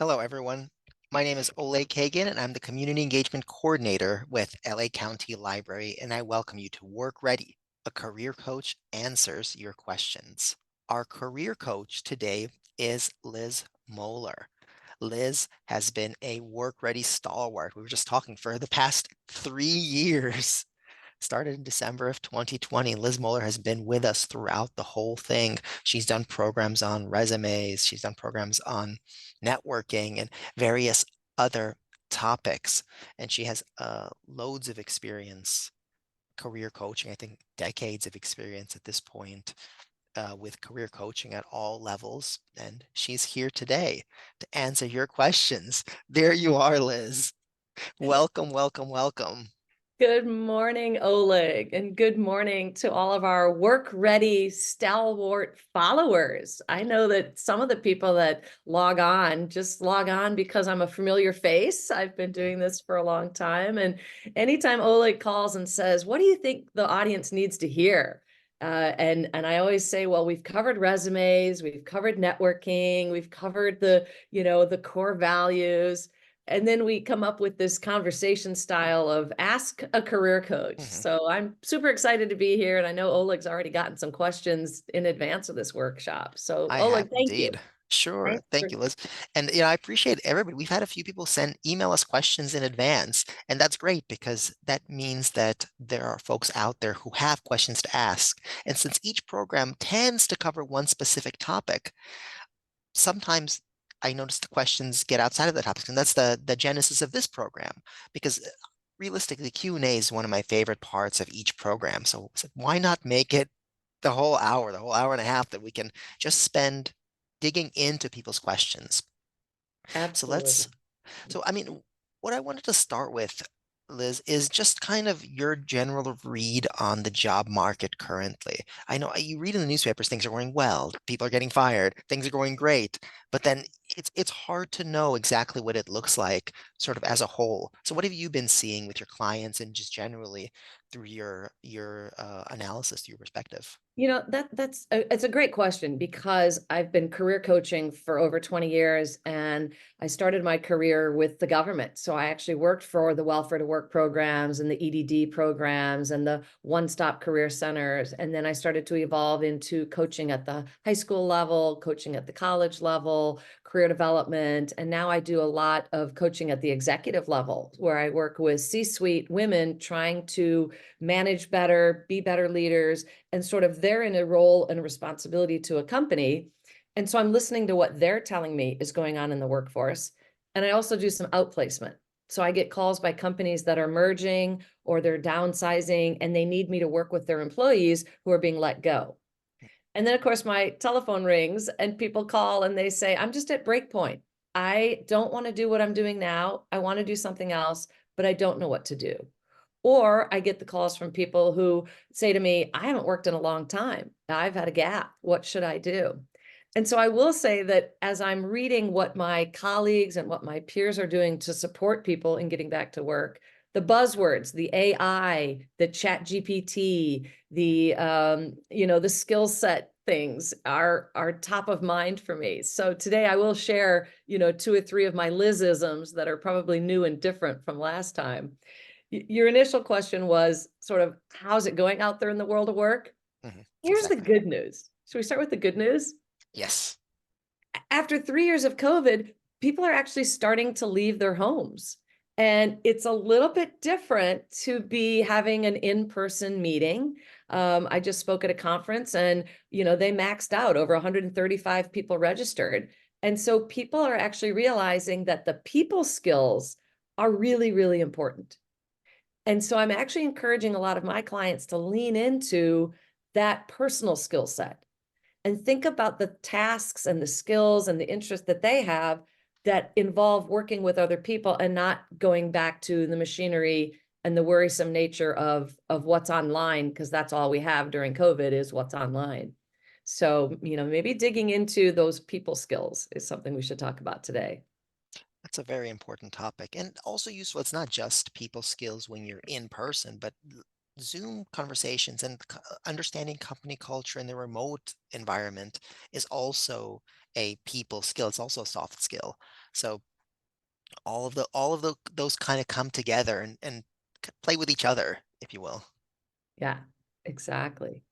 Hello, everyone. My name is Ole Kagan, and I'm the Community Engagement Coordinator with LA County Library, and I welcome you to Work Ready, a career coach answers your questions. Our career coach today is Liz Mohler. Liz has been a Work Ready stalwart. We were just talking for the past 3 years. Started in December of 2020. Liz Mohler has been with us throughout the whole thing. She's done programs on resumes, she's done programs on networking and various other topics. And she has loads of experience, career coaching, I think decades of experience at this point with career coaching at all levels. And she's here today to answer your questions. There you are, Liz. Welcome, welcome, welcome. Good morning, Oleg, and good morning to all of our work-ready stalwart followers. I know that some of the people that log on just log on because I'm a familiar face. I've been doing this for a long time, and anytime Oleg calls and says, "What do you think the audience needs to hear?" And I always say, well, we've covered resumes, we've covered networking, we've covered the core values. And then we come up with this conversation style of ask a career coach. Mhm. So I'm super excited to be here. And I know Oleg's already gotten some questions in advance of this workshop. So I have Oleg, thank you. indeed. Sure. Thanks Thank for you, Liz. And I appreciate everybody. We've had a few people email us questions in advance, and that's great because that means that there are folks out there who have questions to ask. And since each program tends to cover one specific topic, sometimes I notice the questions get outside of the topics, and that's the genesis of this program. Because realistically, Q&A is one of my favorite parts of each program. So I said, why not make it the whole hour and a half that we can just spend digging into people's questions. So let's, absolutely. so I mean, what I wanted to start with, Liz, is just kind of your general read on the job market currently. I know you read in the newspapers things are going well, people are getting fired, things are going great, but then it's hard to know exactly what it looks like sort of as a whole. So what have you been seeing with your clients and just generally through your analysis, your perspective? It's a great question because I've been career coaching for over 20 years and I started my career with the government. So I actually worked for the welfare to work programs and the EDD programs and the one-stop career centers. And then I started to evolve into coaching at the high school level, coaching at the college level, career development. And now I do a lot of coaching at the executive level where I work with C-suite women trying to manage better, be better leaders, and sort of they're in a role and a responsibility to a company. And so I'm listening to what they're telling me is going on in the workforce. And I also do some outplacement. So I get calls by companies that are merging or they're downsizing and they need me to work with their employees who are being let go. And then, of course, my telephone rings and people call and they say, I'm just at break point. I don't want to do what I'm doing now. I want to do something else, but I don't know what to do. Or I get the calls from people who say to me, I haven't worked in a long time. I've had a gap. What should I do? And so I will say that as I'm reading what my colleagues and what my peers are doing to support people in getting back to work, the buzzwords, the AI, the chat GPT, the skill set things are top of mind for me. So today I will share, two or three of my Lizisms that are probably new and different from last time. Your initial question was sort of, how's it going out there in the world of work? Here's the Exactly. good news. Should we start with the good news? Yes. After 3 years of COVID, people are actually starting to leave their homes. And it's a little bit different to be having an in-person meeting. I just spoke at a conference and, they maxed out over 135 people registered. And so people are actually realizing that the people skills are really, really important. And so I'm actually encouraging a lot of my clients to lean into that personal skill set and think about the tasks and the skills and the interests that they have that involve working with other people and not going back to the machinery and the worrisome nature of what's online, because that's all we have during COVID is what's online. So, maybe digging into those people skills is something we should talk about today. That's a very important topic and also useful. It's not just people skills when you're in person, but Zoom conversations and understanding company culture in the remote environment is also a people skill. It's also a soft skill. So all of those kind of come together and play with each other, if you will. Yeah, exactly.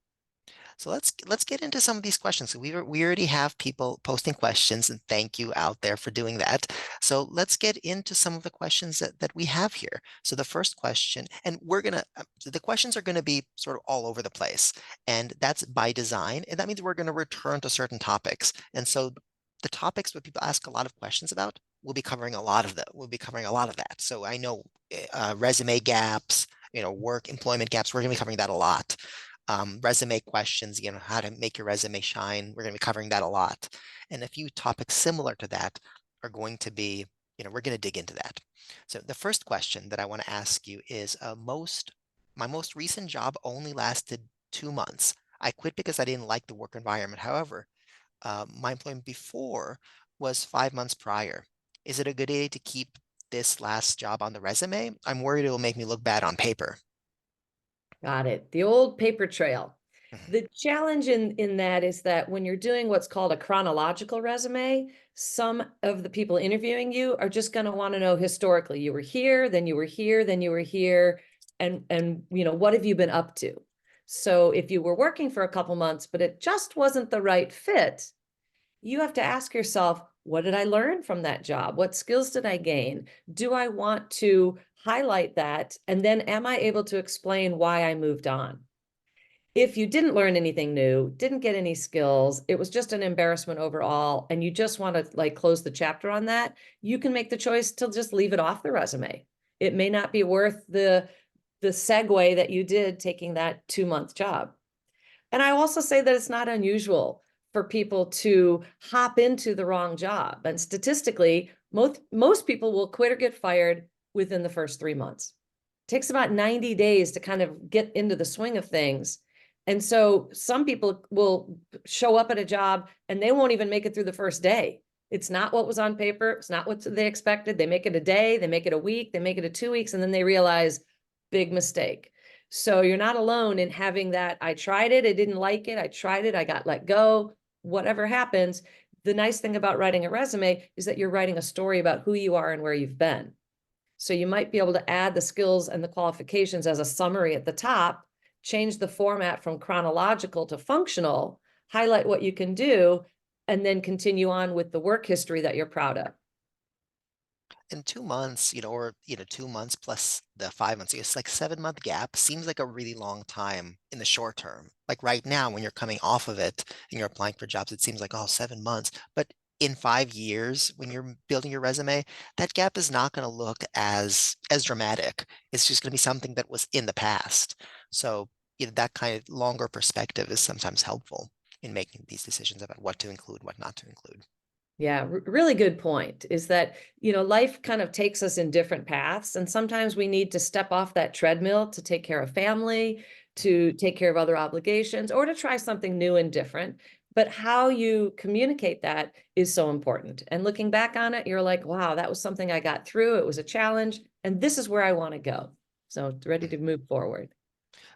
So let's get into some of these questions. So we already have people posting questions, and thank you out there for doing that. So let's get into some of the questions that we have here. So the first question, and the questions are gonna be sort of all over the place, and that's by design, and that means we're gonna return to certain topics. And so the topics that people ask a lot of questions about, we'll be covering a lot of that. We'll be covering a lot of that. So I know resume gaps, work employment gaps. We're gonna be covering that a lot. Resume questions, how to make your resume shine. We're going to be covering that a lot. And a few topics similar to that are going to be, we're going to dig into that. So the first question that I want to ask you is my most recent job only lasted 2 months. I quit because I didn't like the work environment. However, my employment before was 5 months prior. Is it a good idea to keep this last job on the resume? I'm worried it will make me look bad on paper. Got it. The old paper trail. Mhm. The challenge in that is that when you're doing what's called a chronological resume, some of the people interviewing you are just going to want to know historically, you were here, then you were here, then you were here, and what have you been up to? So if you were working for a couple months, but it just wasn't the right fit, you have to ask yourself, what did I learn from that job? What skills did I gain? Do I want to highlight that? And then am I able to explain why I moved on? If you didn't learn anything new, didn't get any skills, it was just an embarrassment overall, and you just want to like close the chapter on that, you can make the choice to just leave it off the resume. It may not be worth the segue that you did taking that 2-month job. And I also say that it's not unusual for people to hop into the wrong job. And statistically, most people will quit or get fired within the first 3 months. It takes about 90 days to kind of get into the swing of things. And so some people will show up at a job and they won't even make it through the first day. It's not what was on paper. It's not what they expected. They make it a day, they make it a week, they make it a 2 weeks, and then they realize big mistake. So you're not alone in having that. I tried it, I didn't like it. I tried it, I got let go. Whatever happens, the nice thing about writing a resume is that you're writing a story about who you are and where you've been. So you might be able to add the skills and the qualifications as a summary at the top, change the format from chronological to functional, highlight what you can do, and then continue on with the work history that you're proud of. In 2 months, or 2 months plus the 5 months, it's like 7 month gap seems like a really long time in the short term. Like right now, when you're coming off of it and you're applying for jobs, it seems like, oh, 7 months. But in 5 years, when you're building your resume, that gap is not going to look as dramatic. It's just going to be something that was in the past. So, that kind of longer perspective is sometimes helpful in making these decisions about what to include, what not to include. Yeah, really good point is that, life kind of takes us in different paths. And sometimes we need to step off that treadmill to take care of family, to take care of other obligations, or to try something new and different. But how you communicate that is so important. And looking back on it, you're like, wow, that was something I got through. It was a challenge. And this is where I want to go. So ready to move forward.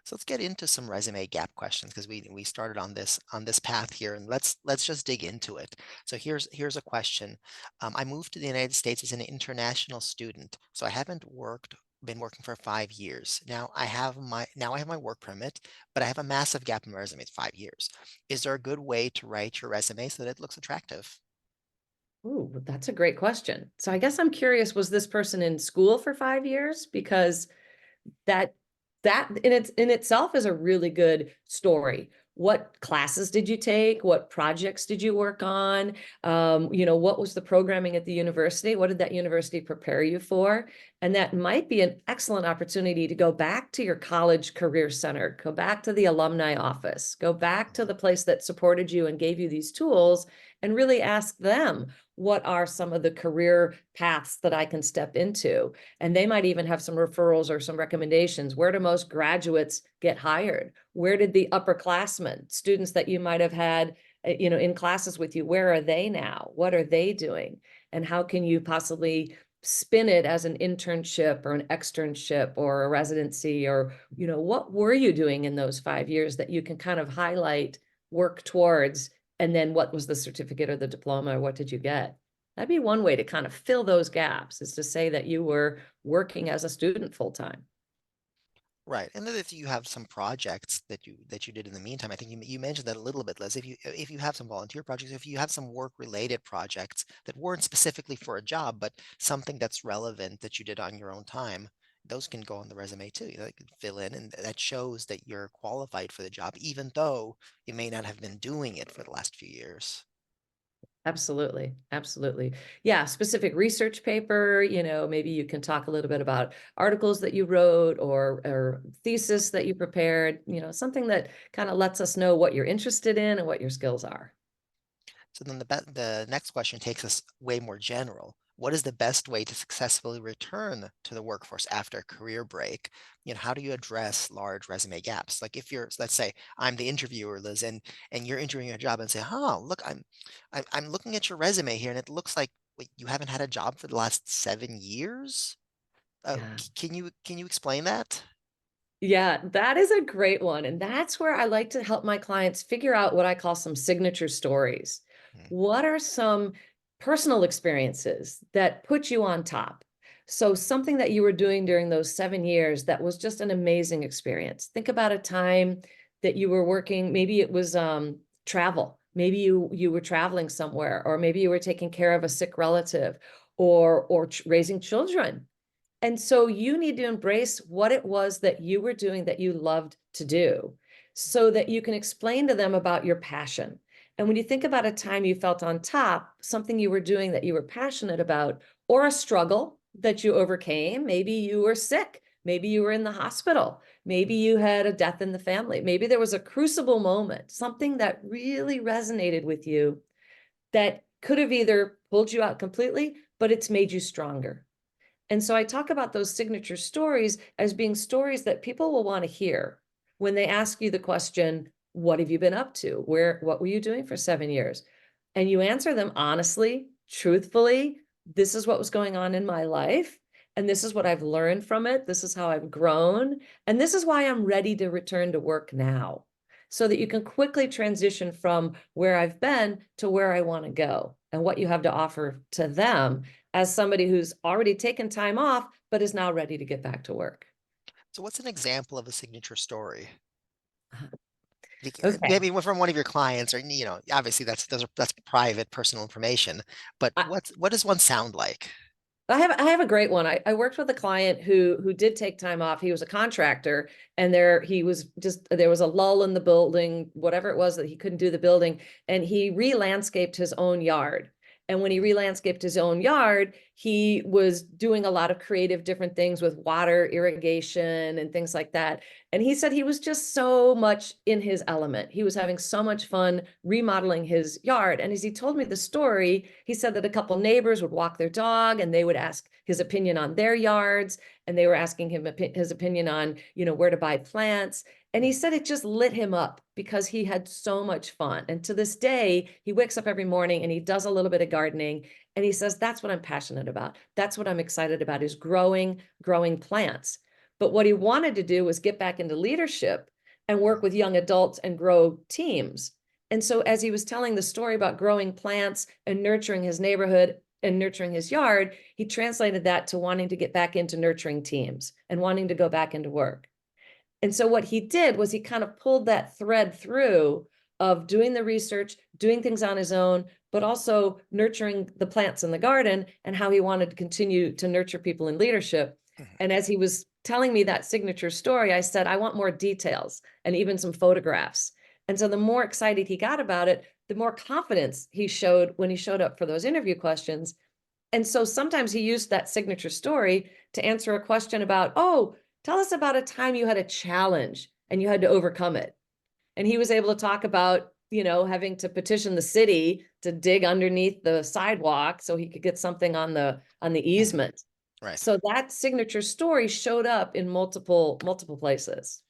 So let's get into some resume gap questions because we started on this path here, and let's just dig into it. So here's a question. I moved to the United States as an international student, so I haven't been working for 5 years. Now I have my work permit, but I have a massive gap in my resume. It's 5 years. Is there a good way to write your resume so that it looks attractive? Ooh, that's a great question. So I guess I'm curious, was this person in school for 5 years? Because that that in itself is a really good story. What classes did you take? What projects did you work on? What was the programming at the university? What did that university prepare you for? And that might be an excellent opportunity to go back to your college career center, go back to the alumni office, go back to the place that supported you and gave you these tools, and really ask them, what are some of the career paths that I can step into? And they might even have some referrals or some recommendations. Where do most graduates get hired? Where did the upperclassmen, students that you might have had, in classes with you, where are they now? What are they doing? And how can you possibly spin it as an internship or an externship or a residency, or, what were you doing in those 5 years that you can kind of highlight, work towards, and then what was the certificate or the diploma, or what did you get? That'd be one way to kind of fill those gaps, is to say that you were working as a student full time. Right, and then if you have some projects that you did in the meantime, I think you mentioned that a little bit, Liz. If you have some volunteer projects, if you have some work-related projects that weren't specifically for a job, but something that's relevant that you did on your own time, those can go on the resume too. You know, you can fill in, and that shows that you're qualified for the job, even though you may not have been doing it for the last few years. Absolutely. Absolutely. Yeah. Specific research paper, maybe you can talk a little bit about articles that you wrote or thesis that you prepared, something that kind of lets us know what you're interested in and what your skills are. So then the next question takes us way more general. What is the best way to successfully return to the workforce after a career break? You know, how do you address large resume gaps? Like if you're, let's say I'm the interviewer, Liz, and you're interviewing a job and say, "Huh, look, I'm looking at your resume here, and it looks like wait, you haven't had a job for the last 7 years. Yeah. Can you explain that?" Yeah, that is a great one. And that's where I like to help my clients figure out what I call some signature stories. Mhm, What are some personal experiences that put you on top? So, something that you were doing during those 7 years that was just an amazing experience. Think about a time that you were working, maybe it was travel. Maybe you were traveling somewhere, or maybe you were taking care of a sick relative, or raising children, and so you need to embrace what it was that you were doing that you loved to do so that you can explain to them about your passion. And when you think about a time you felt on top, something you were doing that you were passionate about, or a struggle that you overcame, maybe you were sick, maybe you were in the hospital, maybe you had a death in the family, maybe there was a crucible moment, something that really resonated with you that could have either pulled you out completely, but it's made you stronger. And so I talk about those signature stories as being stories that people will want to hear when they ask you the question, what have you been up to? What were you doing for 7 years? And you answer them honestly, truthfully. This is what was going on in my life. And this is what I've learned from it. This is how I've grown. And this is why I'm ready to return to work now. So that you can quickly transition from where I've been to where I want to go and what you have to offer to them as somebody who's already taken time off, but is now ready to get back to work. so what's an example of a signature story? Okay. Maybe from one of your clients, or obviously that's private, personal information. But I, what does one sound like? I have a great one. I worked with a client who did take time off. He was a contractor, and there was a lull in the building, whatever it was that he couldn't do the building, and he re-landscaped his own yard. And when he re-landscaped his own yard, he was doing a lot of creative different things with water irrigation and things like that. And he said he was just so much in his element. He was having so much fun remodeling his yard. And as he told me the story, he said that a couple neighbors would walk their dog and they would ask his opinion on their yards. And they were asking him his opinion on, where to buy plants. And he said it just lit him up because he had so much fun. And to this day, he wakes up every morning and he does a little bit of gardening. And he says, that's what I'm passionate about. That's what I'm excited about, is growing plants. But what he wanted to do was get back into leadership and work with young adults and grow teams. And so, as he was telling the story about growing plants and nurturing his neighborhood and nurturing his yard, he translated that to wanting to get back into nurturing teams and wanting to go back into work. And so, what he did was he kind of pulled that thread through of doing the research, doing things on his own, but also nurturing the plants in the garden, and how he wanted to continue to nurture people in leadership. Mhm. And as he was telling me that signature story, I said, I want more details and even some photographs. And so the more excited he got about it, the more confidence he showed when he showed up for those interview questions. And so sometimes he used that signature story to answer a question about, oh, tell us about a time you had a challenge and you had to overcome it. And he was able to talk about, having to petition the city to dig underneath the sidewalk so he could get something on the Mhm. easement. Right. So that signature story showed up in multiple places.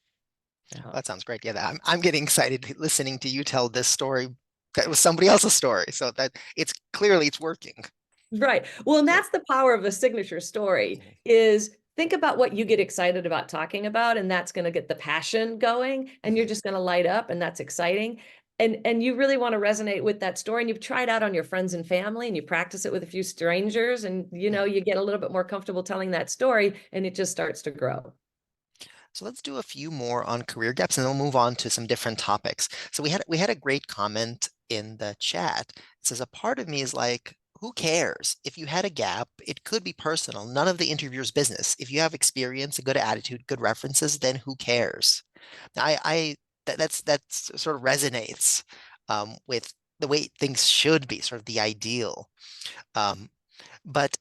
Yeah. That sounds great. Yeah, I'm getting excited listening to you tell this story. That was somebody else's story, so that it's working. Right. Well, and Yeah. that's the power of a signature story, Mhm. is think about what you get excited about talking about, and that's going to get the passion going, and you're Mhm. just going to light up, and that's exciting. And you really want to resonate with that story, and you've tried out on your friends and family, and you practice it with a few strangers, and Mm. you get a little bit more comfortable telling that story, and it just starts to grow. So let's do a few more on career gaps and then we'll move on to some different topics. So we had a great comment in the chat. It says a part of me is like, who cares? If you had a gap, it could be personal, none of the interviewer's business. If you have experience, a good attitude, good references, then who cares? Now, that's sort of resonates with the way things should be, sort of the ideal. Um, but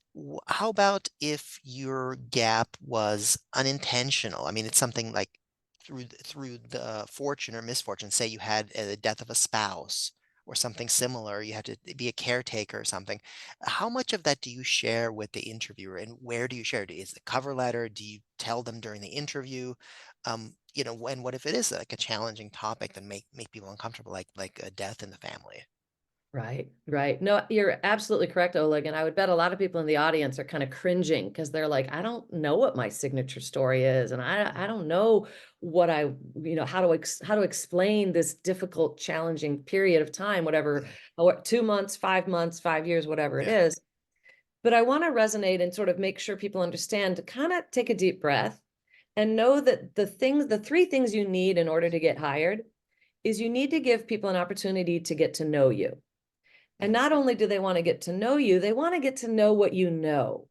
how about if your gap was unintentional? I mean, it's something like through the fortune or misfortune. Say you had the death of a spouse or something similar. You had to be a caretaker or something. How much of that do you share with the interviewer, and where do you share it? Is it cover letter? Do you tell them during the interview? And what if it is like a challenging topic that make people uncomfortable, like a death in the family? Right, right. No, you're absolutely correct, Oleg. And I would bet a lot of people in the audience are kind of cringing because they're like, I don't know what my signature story is. And I don't know what how to explain this difficult, challenging period of time, whatever, Mhm. 2 months, 5 months, 5 years, whatever it Yeah. is. But I want to resonate and sort of make sure people understand to kind of take a deep breath and know that the three things you need in order to get hired is you need to give people an opportunity to get to know you. And Mhm. not only do they want to get to know you, they want to get to know what you know.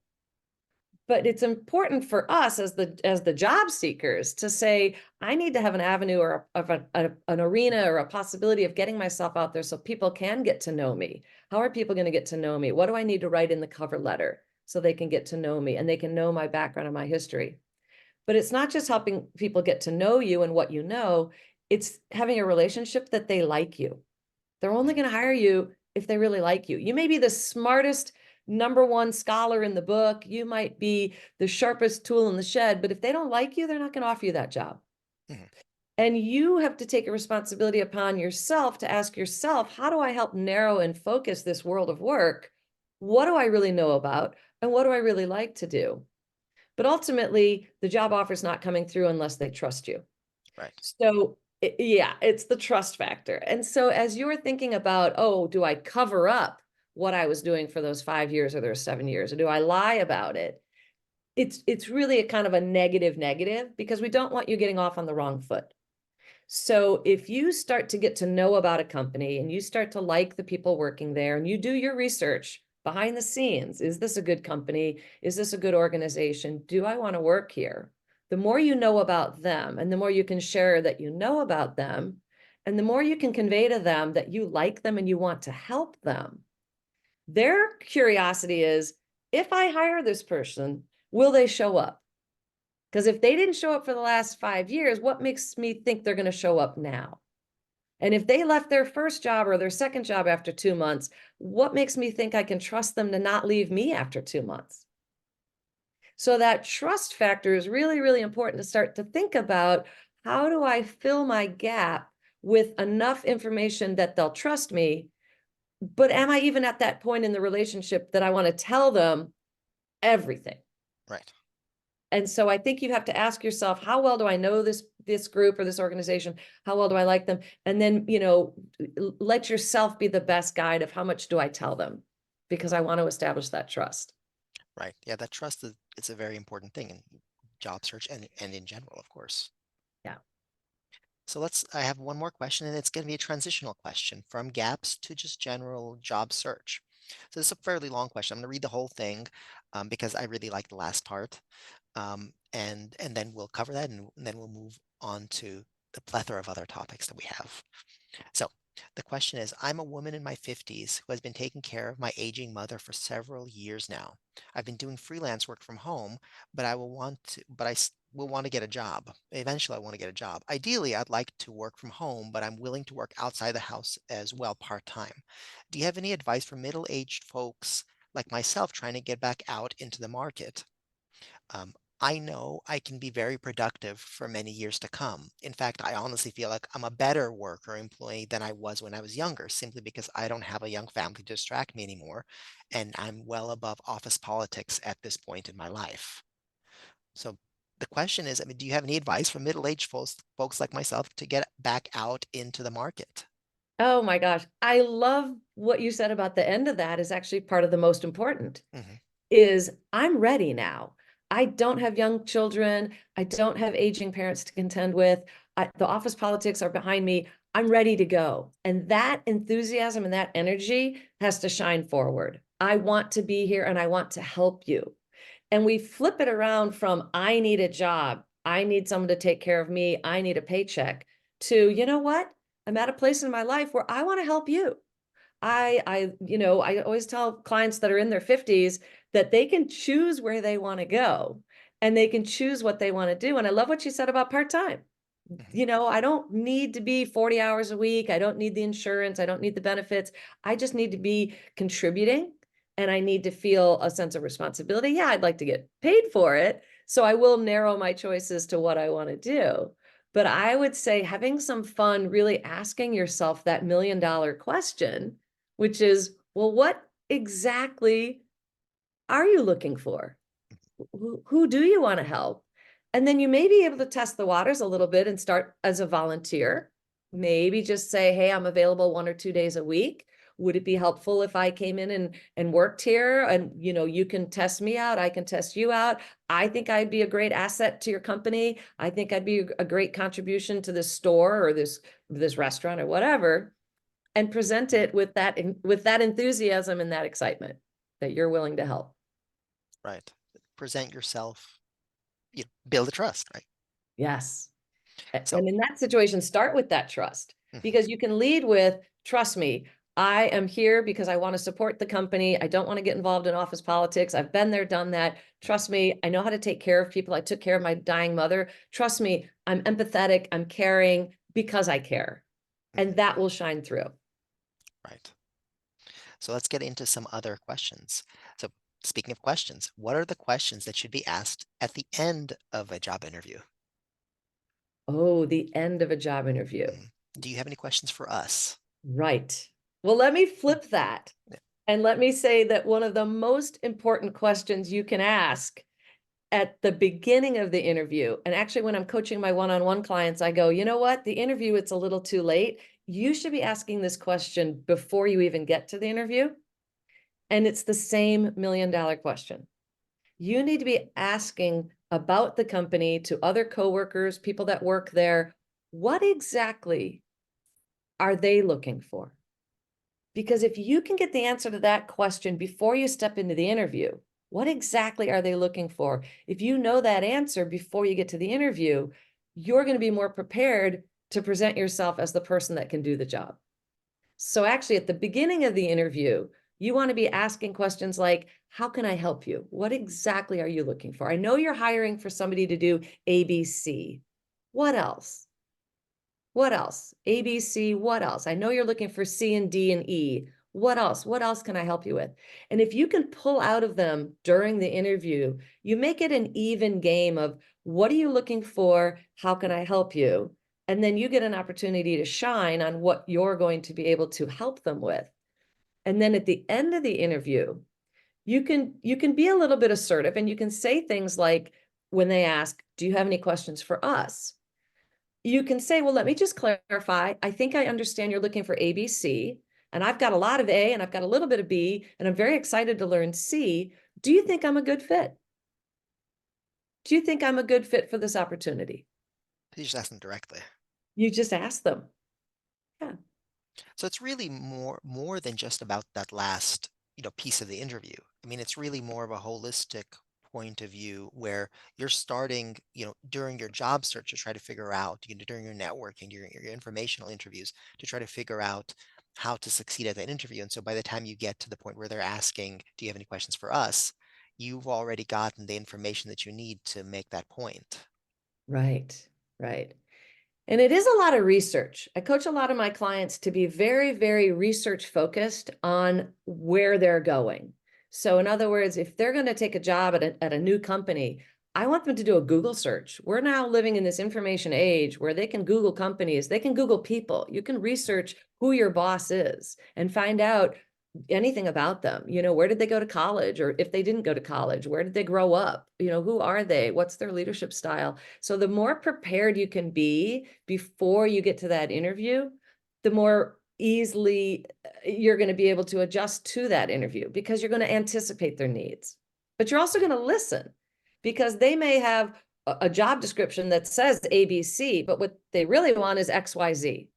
But it's important for us as the job seekers to say, I need to have an avenue or an arena or a possibility of getting myself out there so people can get to know me. How are people going to get to know me? What do I need to write in the cover letter so they can get to know me and they can know my background and my history? But it's not just helping people get to know you and what you know, it's having a relationship that they like you. They're only Mhm. going to hire you if they really like you. You may be the smartest number one scholar in the book. You might be the sharpest tool in the shed, but if they don't like you, they're not going to offer you that job. Mhm. And you have to take a responsibility upon yourself to ask yourself, how do I help narrow and focus this world of work? What do I really know about? And what do I really like to do? But ultimately, the job offer is not coming through unless they trust you. Right. So, yeah, it's the trust factor. And so as you're thinking about, "Oh, do I cover up what I was doing for those 5 years or those 7 years, or do I lie about it?" It's really a kind of a negative negative because we don't want you getting off on the wrong foot. So if you start to get to know about a company and you start to like the people working there and you do your research behind the scenes, is this a good company? Is this a good organization? Do I want to work here? The more you know about them and the more you can share that you know about them, and the more you can convey to them that you like them and you want to help them, their curiosity is, if I hire this person, will they show up? Because if they didn't show up for the last 5 years, what makes me think they're going to show up now? And if they left their first job or their second job after 2 months, what makes me think I can trust them to not leave me after 2 months? So that trust factor is really, really important to start to think about, how do I fill my gap with enough information that they'll trust me? But am I even at that point in the relationship that I want to tell them everything? Right. And so I think you have to ask yourself, how well do I know this group or this organization? How well do I like them? And then, let yourself be the best guide of how much do I tell them? Because I want to establish that trust. Right. Yeah, that trust is it's a very important thing in job search and in general, of course. Yeah. So I have one more question, and it's going to be a transitional question from gaps to just general job search. So this is a fairly long question. I'm going to read the whole thing because I really like the last part. And then we'll cover that, and then we'll move on to the plethora of other topics that we have. So the question is, I'm a woman in my 50s who has been taking care of my aging mother for several years now. I've been doing freelance work from home, but will want to get a job. Eventually, I want to get a job. Ideally, I'd like to work from home, but I'm willing to work outside the house as well part-time. Do you have any advice for middle-aged folks like myself trying to get back out into the market? Um, I know I can be very productive for many years to come. In fact, I honestly feel like I'm a better worker employee than I was when I was younger, simply because I don't have a young family to distract me anymore, and I'm well above office politics at this point in my life. So the question is, I mean, do you have any advice for middle-aged folks like myself to get back out into the market? Oh my gosh. I love what you said about the end of that is actually part of the most important. Mhm, Is I'm ready now. I don't have young children. I don't have aging parents to contend with. The office politics are behind me. I'm ready to go. And that enthusiasm and that energy has to shine forward. I want to be here and I want to help you. And we flip it around from I need a job, I need someone to take care of me, I need a paycheck, to you know what? I'm at a place in my life where I want to help you. I always tell clients that are in their 50s that they can choose where they want to go and they can choose what they want to do. And I love what you said about part-time. mhm, I don't need to be 40 hours a week. I don't need the insurance. I don't need the benefits. I just need to be contributing and I need to feel a sense of responsibility. Yeah, I'd like to get paid for it. So I will narrow my choices to what I want to do. But I would say having some fun, really asking yourself that $1 million question, which is, well, what exactly are you looking for? Who do you want to help? And then you may be able to test the waters a little bit and start as a volunteer. Maybe just say, hey, I'm available 1 or 2 days a week. Would it be helpful if I came in and worked here? And you can test me out, I can test you out. I think I'd be a great asset to your company. I think I'd be a great contribution to this store or this restaurant or whatever, and present mhm. it with that enthusiasm and that excitement that you're willing to help. Right. Present yourself, build a trust, right? Yes. So And in that situation, start with that trust mhm, because you can lead with, trust me, I am here because I want to support the company. I don't want to get involved in office politics. I've been there, done that. mhm, Trust me, I know how to take care of people. I took care of my dying mother. Trust me, I'm empathetic, I'm caring because I care. mhm, And that will shine through. right. So let's get into some other questions. So speaking of questions, what are the questions that should be asked at the end of a job interview? Oh, the end of a job interview. Mhm. Do you have any questions for us? Right. Well, let me Mm, flip that. yeah, And let me say that one of the most important questions you can ask at the beginning of the interview, and actually when I'm coaching my one-on-one clients, I go, you know what? The interview, it's a little too late. You should be asking this question before you even get to the interview. And it's the same $1 million question. You need to be asking about the company to other coworkers, people that work there. What exactly are they looking for? Because if you can get the answer to that question before you step into the interview, what exactly are they looking for? If you know that answer before you get to the interview, you're going to be more prepared to present yourself as the person that can do the job. So, actually, at the beginning of the interview, you want to be asking questions like, how can I help you? What exactly are you looking for? I know you're hiring for somebody to do ABC. What else? What else? ABC, what else? I know you're looking for C and D and E. What else? What else can I help you with? And if you can pull out of them during the interview, you make it an even game of what are you looking for? How can I help you? And then you get an opportunity to shine on what you're going to be able to help them with. And then at the end of the interview, you can be a little bit assertive and you can say things like when they ask, "Do you have any questions for us?" You can say, well, let me just clarify. I think I understand you're looking for ABC, and I've got a lot of A and I've got a little bit of B, and I'm very excited to learn C. Do you think I'm a good fit? Do you think I'm a good fit for this opportunity? you just ask them directly. You just ask them. Yeah, So it's really more than just about that last, piece of the interview. I mean, it's really more of a holistic point of view where you're starting, during your job search to try to figure out, during your networking, during your informational interviews, to try to figure out how to succeed at that interview. And so by the time you get to the point where they're asking, do you have any questions for us? You've already gotten the information that you need to make that point. right, right. And it is a lot of research. I coach a lot of my clients to be very, very research focused on where they're going. So, in other words, if they're going to take a job at a new company, I want them to do a Google search. We're now living in this information age where they can Google companies, they can Google people. You can research who your boss is and find out anything about them. Where did they go to college? Or if they didn't go to college, where did they grow up? Who are they? What's their leadership style? So the more prepared you can be before you get to that interview, the more easily you're going to be able to adjust to that interview because you're going to anticipate their needs. But you're also going to listen because they may have a job description that says ABC, but what they really want is XYZ.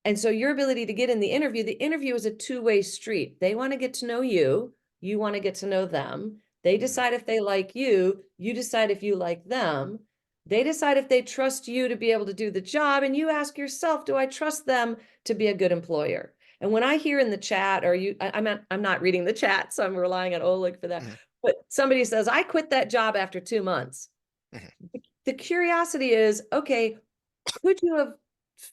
And so your ability to get in the interview is a two-way street. They want to get to know you, you want to get to know them. They Mhm. decide if they like you decide if you like them. They decide if they trust you to be able to do the job, and you ask yourself, do I trust them to be a good employer? And when I hear in the chat, or I'm not reading the chat, so I'm relying on Oleg for that. Mhm. But somebody says, I quit that job after 2 months. Mhm. The curiosity is, okay, could you have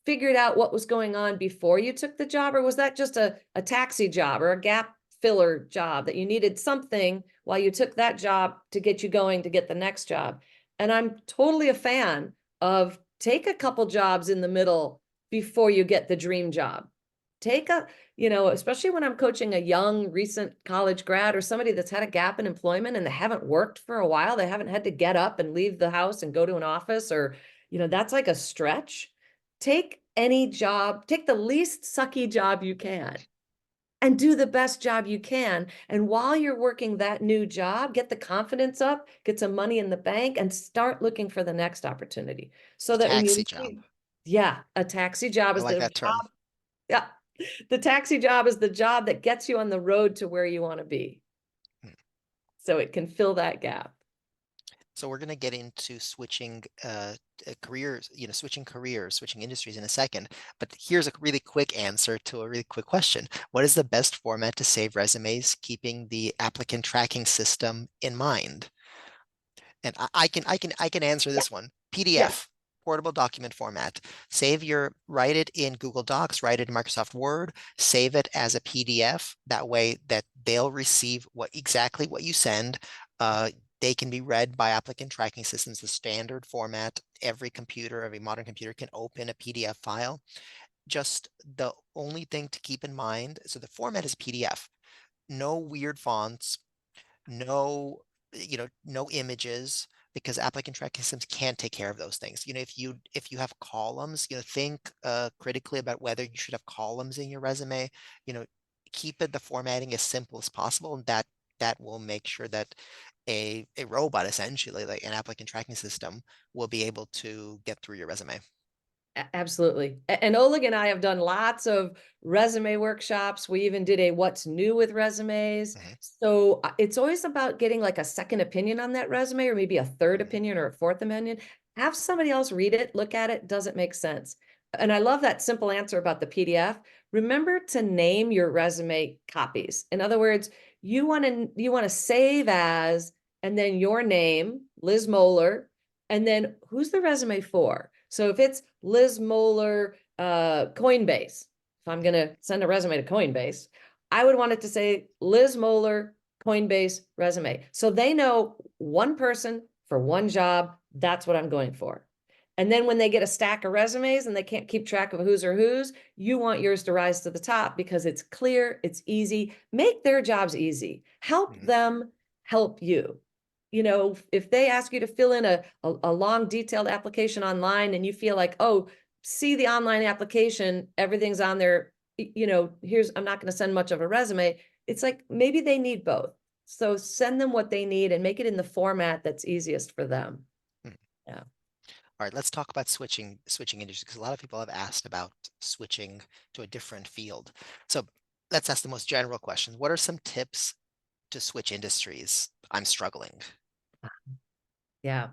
figured out what was going on before you took the job, or was that just a taxi job or a gap filler job that you needed something while you took that job to get you going to get the next job? And I'm totally a fan of take a couple jobs in the middle before you get the dream job. Take a, especially when I'm coaching a young, recent college grad or somebody that's had a gap in employment and they haven't worked for a while, they haven't had to get up and leave the house and go to an office, or that's like a stretch. Take any job, take the least sucky job you can and do the best job you can. And while you're working that new job, get the confidence up, get some money in the bank, and start looking for the next opportunity. So The that when taxi you job. leave, yeah, a taxi job I is like the that term. job. Yeah. The taxi job is the job that gets you on the road to where you want to be. Mm. So it can fill that gap. So we're going to get into switching careers, switching careers, switching industries in a second. But here's a really quick answer to a really quick question. What is the best format to save resumes, keeping the applicant tracking system in mind? And I can answer Yeah. this one. Yeah. PDF, portable document format. Write it in Google Docs, write it in Microsoft Word, save it as a PDF. That way that they'll receive exactly what you send. They can be read by applicant tracking systems, the standard format. Every modern computer can open a PDF file. Just the only thing to keep in mind, so the format is PDF. No weird fonts, no no images, because applicant tracking systems can take care of those things. If you have columns, think critically about whether you should have columns in your resume. you know Keep the formatting as simple as possible, and that will make sure that a robot, essentially like an applicant tracking system, will be able to get through your resume. Absolutely. And Oleg and I have done lots of resume workshops. We even did a what's new with resumes. Mhm. So it's always about getting like a second opinion on that resume, or maybe a third Mhm. opinion or a fourth opinion. Have somebody else read it, look at it. Does it make sense? And I love that simple answer about the PDF. Remember to name your resume copies. In other words, you want to save as, and then your name, Liz Mohler, and then who's the resume for? So if it's Liz Mohler, Coinbase, if I'm going to send a resume to Coinbase, I would want it to say Liz Mohler, Coinbase resume. So they know one person for one job. That's what I'm going for. And then when they get a stack of resumes and they can't keep track of whose or whose, you want yours to rise to the top because it's clear, it's easy. Make their jobs easy. Help Mhm. them help you. If they ask you to fill in a long, detailed application online and you feel like, oh, see the online application, everything's on there, I'm not going to send much of a resume. It's like maybe they need both. So send them what they need and make it in the format that's easiest for them. Mhm. Yeah. All right, let's talk about switching industries, because a lot of people have asked about switching to a different field. So let's ask the most general questions. What are some tips to switch industries? I'm struggling. Yeah.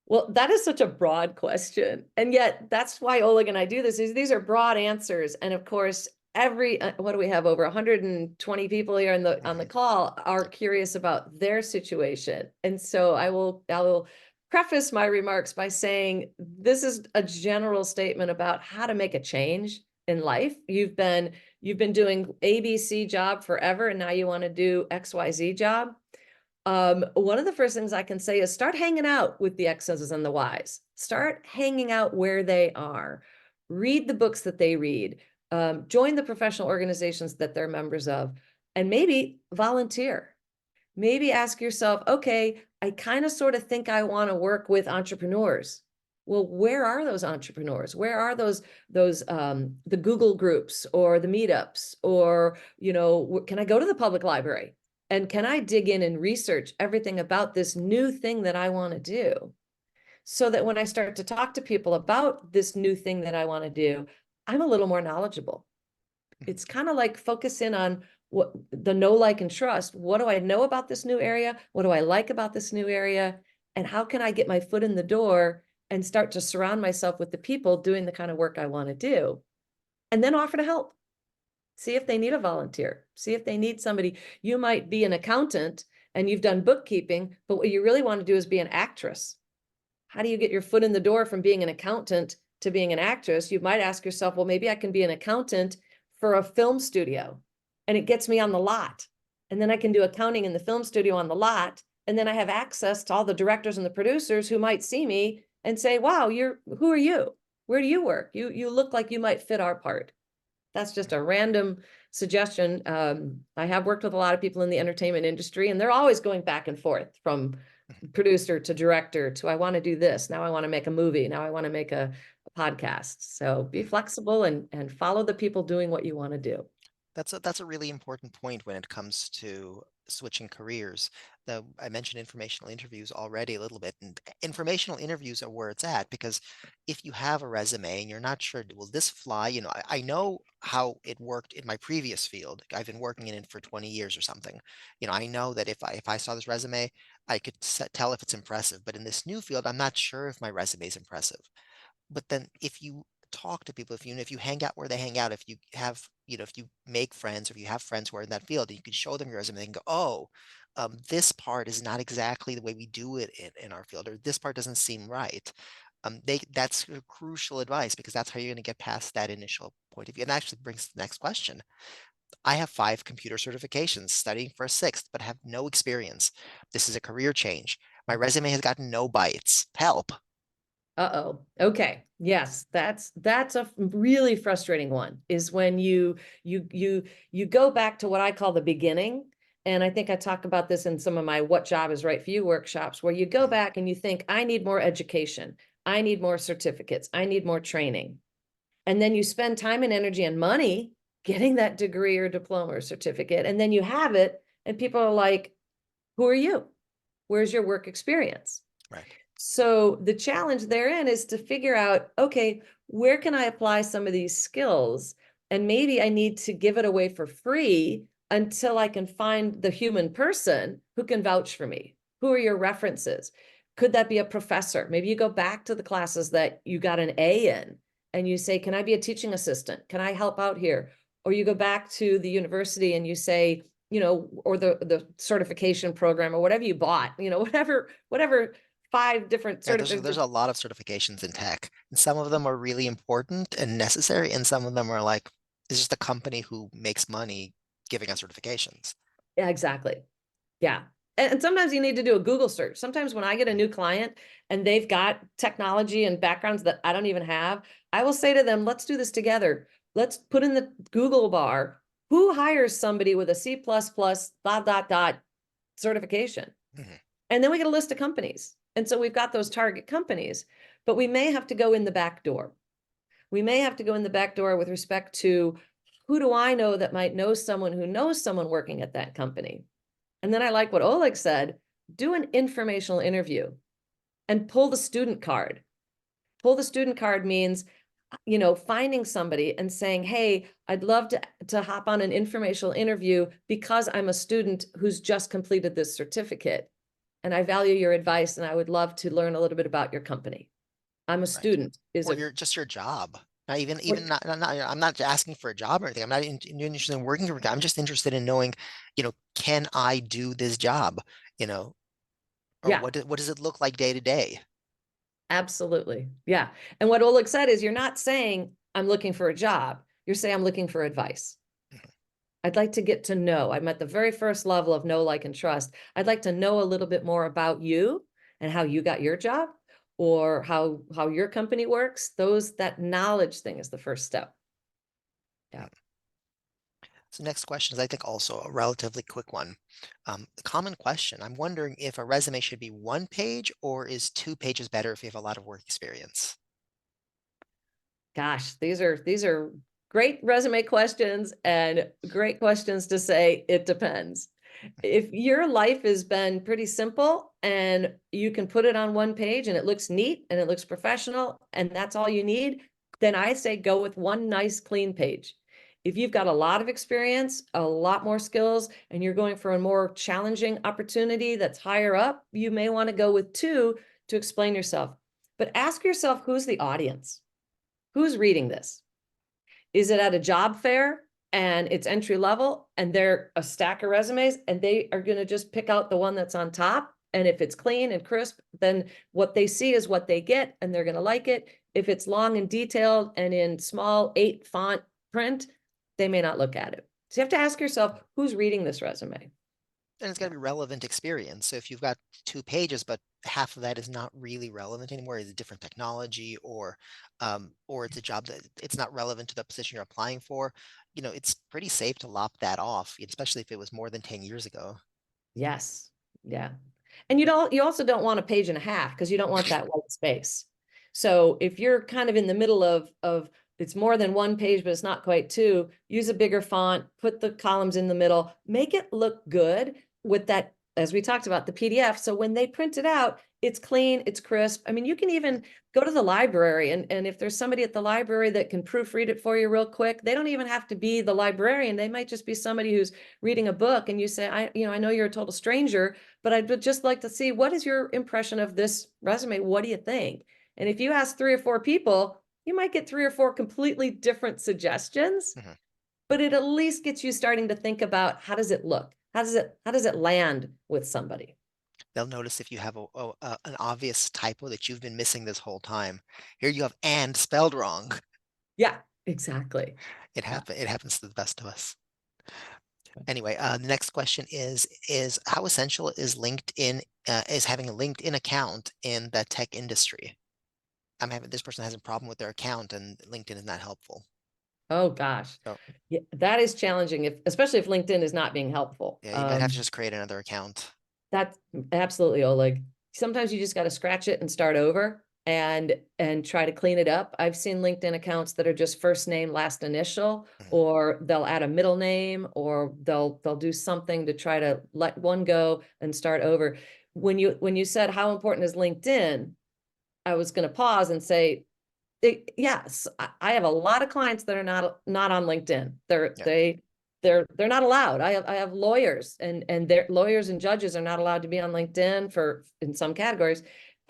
Well, that is such a broad question. And yet that's why Oleg and I do this, is these are broad answers. And of course, what do we have, over 120 people here on the Mhm. call are Yep. curious about their situation. And so I will preface my remarks by saying this is a general statement about how to make a change in life. You've been doing ABC job forever and now you want to do XYZ job. One of the first things I can say is start hanging out with the X's and the Y's. Start hanging out where they are. Read the books that they read. Join the professional organizations that they're members of, and maybe volunteer. Maybe ask yourself, okay, I kind of sort of think I want to work with entrepreneurs. Well, where are those entrepreneurs? Where are those the Google groups or the meetups, or can I go to the public library and can I dig in and research everything about this new thing that I want to do, so that when I start to talk to people about this new thing that I want to do, I'm a little more knowledgeable. Mhm. It's kind of like focus in on what the know, like, and trust. What do I know about this new area? What do I like about this new area? And how can I get my foot in the door and start to surround myself with the people doing the kind of work I want to do? And then offer to help. See if they need a volunteer. See if they need somebody. You might be an accountant and you've done bookkeeping, but what you really want to do is be an actress. How do you get your foot in the door from being an accountant to being an actress? You might ask yourself, well, maybe I can be an accountant for a film studio and it gets me on the lot. And then I can do accounting in the film studio on the lot. And then I have access to all the directors and the producers who might see me and say, wow, who are you? Where do you work? You look like you might fit our part. That's just a random suggestion. I have worked with a lot of people in the entertainment industry, and they're always going back and forth from Mhm. producer to director to I want to do this. Now I want to make a movie. Now I want to make a podcast. So be Mhm. flexible and follow the people doing what you want to do. That's a really important point when it comes to switching careers. I mentioned informational interviews already a little bit, and informational interviews are where it's at because if you have a resume and you're not sure, will this fly? I know how it worked in my previous field. I've been working in it for 20 years or something. I know that if I saw this resume, I could tell if it's impressive. But in this new field, I'm not sure if my resume is impressive. But then if you talk to people, if you hang out where they hang out, if you have, if you make friends or if you have friends who are in that field, and you can show them your resume, they can go, oh, this part is not exactly the way we do it in our field, or this part doesn't seem right. That's a crucial advice because that's how you're going to get past that initial point of view. And actually brings the next question. I have 5 computer certifications, studying for a sixth, but have no experience. This is a career change. My resume has gotten no bites. Help. Uh-oh. Okay. Yes, that's a really frustrating one, is when you go back to what I call the beginning. And I think I talk about this in some of my What Job is Right for You workshops, where you go Mhm. back and you think, I need more education. I need more certificates. I need more training. And then you spend time and energy and money getting that degree or diploma or certificate. And then you have it, and people are like, who are you? Where's your work experience? Right. So the challenge therein is to figure out, okay, where can I apply some of these skills? And maybe I need to give it away for free until I can find the human person who can vouch for me. Who are your references? Could that be a professor? Maybe you go back to the classes that you got an A in and you say, can I be a teaching assistant? Can I help out here? Or you go back to the university and you say, or the certification program or whatever you bought, whatever 5 different Yeah, there's certificates. a lot of certifications in tech, and some of them are really important and necessary, and some of them are like, it's just a company who makes money giving us certifications. Yeah, exactly. Yeah. And sometimes you need to do a Google search. Sometimes when I get a Mm. new client and they've got technology and backgrounds that I don't even have, I will say to them, let's do this together. Let's put in the Google bar, who hires somebody with a C++ dot, dot, dot certification? Mhm. And then we get a list of companies. And so we've got those target companies, but we may have to go in the back door. We may have to go in the back door with respect to, who do I know that might know someone who knows someone working at that company? And then I like what Oleg said, do an informational interview and pull the student card. Pull the student card means, finding somebody and saying, hey, I'd love to hop on an informational interview because I'm a student who's just completed this certificate. And I value your advice and I would love to learn a little bit about your company. I'm a Right. student is Or a, your job. Not even or, even not I'm not asking for a job or anything. I'm not interested in working for a job. I'm just interested in knowing, can I do this job? You know, or yeah, what does it look like day to day? absolutely. Yeah. And what Oleg said is, you're not saying I'm looking for a job. You're saying I'm looking for advice. Mhm. I'd like to get to know. I'm at the very first level of know, like, and trust. I'd like to know a little bit more about you and how you got your job, or how your company works. That knowledge thing is the first step. Yeah. So next question is, I think, also a relatively quick one. A common question. I'm wondering if a resume should be one page or is 2 pages better if you have a lot of work experience? Gosh, these are great resume questions and great questions to say it depends. If your life has been pretty simple and you can put it on one page and it looks neat and it looks professional and that's all you need, then I say go with one nice clean page. If you've got a lot of experience, a lot more skills, and you're going for a more challenging opportunity that's higher up, you may want to go with two to explain yourself. But ask yourself, who's the audience? Who's reading this? Is it at a job fair and it's entry level and they're a stack of resumes and they are going to just pick out the one that's on top? And if it's clean and crisp, then what they see is what they get and they're going to like it. If it's long and detailed and in small 8 font print, they may not look at it. So you have to ask yourself, who's reading this resume? And it's got Yeah. to be relevant experience. So if you've got 2 pages, but half of that is not really relevant anymore, is a different technology, or it's a job that it's not relevant to the position you're applying for, it's pretty safe to lop that off, especially if it was more than 10 years ago. Yes. Yeah. And you also don't want a page and a half because you don't want that white space. So if you're kind of in the middle of it's more than one page, but it's not quite two, use a bigger font, put the columns in the middle, make it look good with that, as we talked about, the PDF. So when they print it out, it's clean, it's crisp. I mean, you can even go to the library and if there's somebody at the library that can proofread it for you real quick, they don't even have to be the librarian. They might just be somebody who's reading a book and you say, I know you're a total stranger, but I'd just like to see, what is your impression of this resume? What do you think? And if you ask 3 or 4 people, you might get 3 or 4 completely different suggestions, Mhm. but it at least gets you starting to think about, how does it look? How does it land with somebody? They'll notice if you have an obvious typo that you've been missing this whole time. Here you have "and" spelled wrong. Yeah, exactly. Yeah. It happens to the best of us. Anyway, the next question is how essential is LinkedIn is having a LinkedIn account in the tech industry? I'm having this person has a problem with their account and LinkedIn is not helpful. Oh gosh. So Yeah, that is challenging, if especially if LinkedIn is not being helpful. yeah, you might have to just create another account. That's absolutely, Oleg. Sometimes you just got to scratch it and start over and try to clean it up. I've seen LinkedIn accounts that are just first name, last initial, Mhm. or they'll add a middle name, or they'll do something to try to let one go and start over. When you said how important is LinkedIn, I was going to pause and say, yes, I have a lot of clients that are not on LinkedIn. Yeah. They're not allowed. I have lawyers and their lawyers and judges are not allowed to be on LinkedIn for in some categories.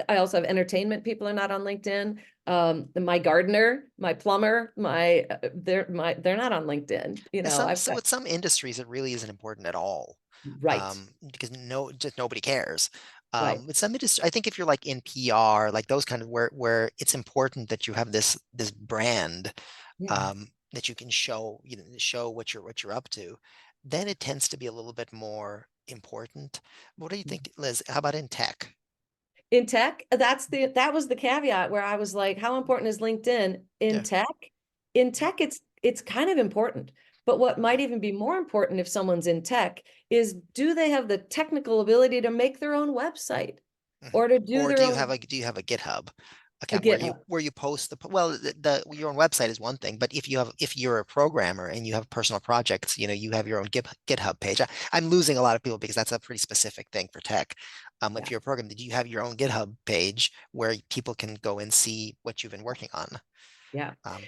I also have entertainment people are not on LinkedIn. My gardener, my plumber, they're not on LinkedIn. And I've so got with some industries, it really isn't important at all. right, Because just nobody cares. right. With some industry, I think if you're like in PR, like those kind of where it's important that you have this brand, Yeah. that you can show, show what you're up to, then it tends to be a little bit more important. What do you think, Liz? How about in tech? In tech, that was the caveat where I was like, how important is LinkedIn in Yeah. tech? In tech, it's kind of important. But what might even be more important if someone's in tech is, do they have the technical ability to make their own website Mhm. or to do Or their own do you have a GitHub a account GitHub? where you post well, your own website is one thing, but if you're a programmer and you have personal projects, you have your own GitHub page. I'm losing a lot of people because that's a pretty specific thing for tech. If Yeah, you're a programmer, did you have your own GitHub page where people can go and see what you've been working on? yeah. Um,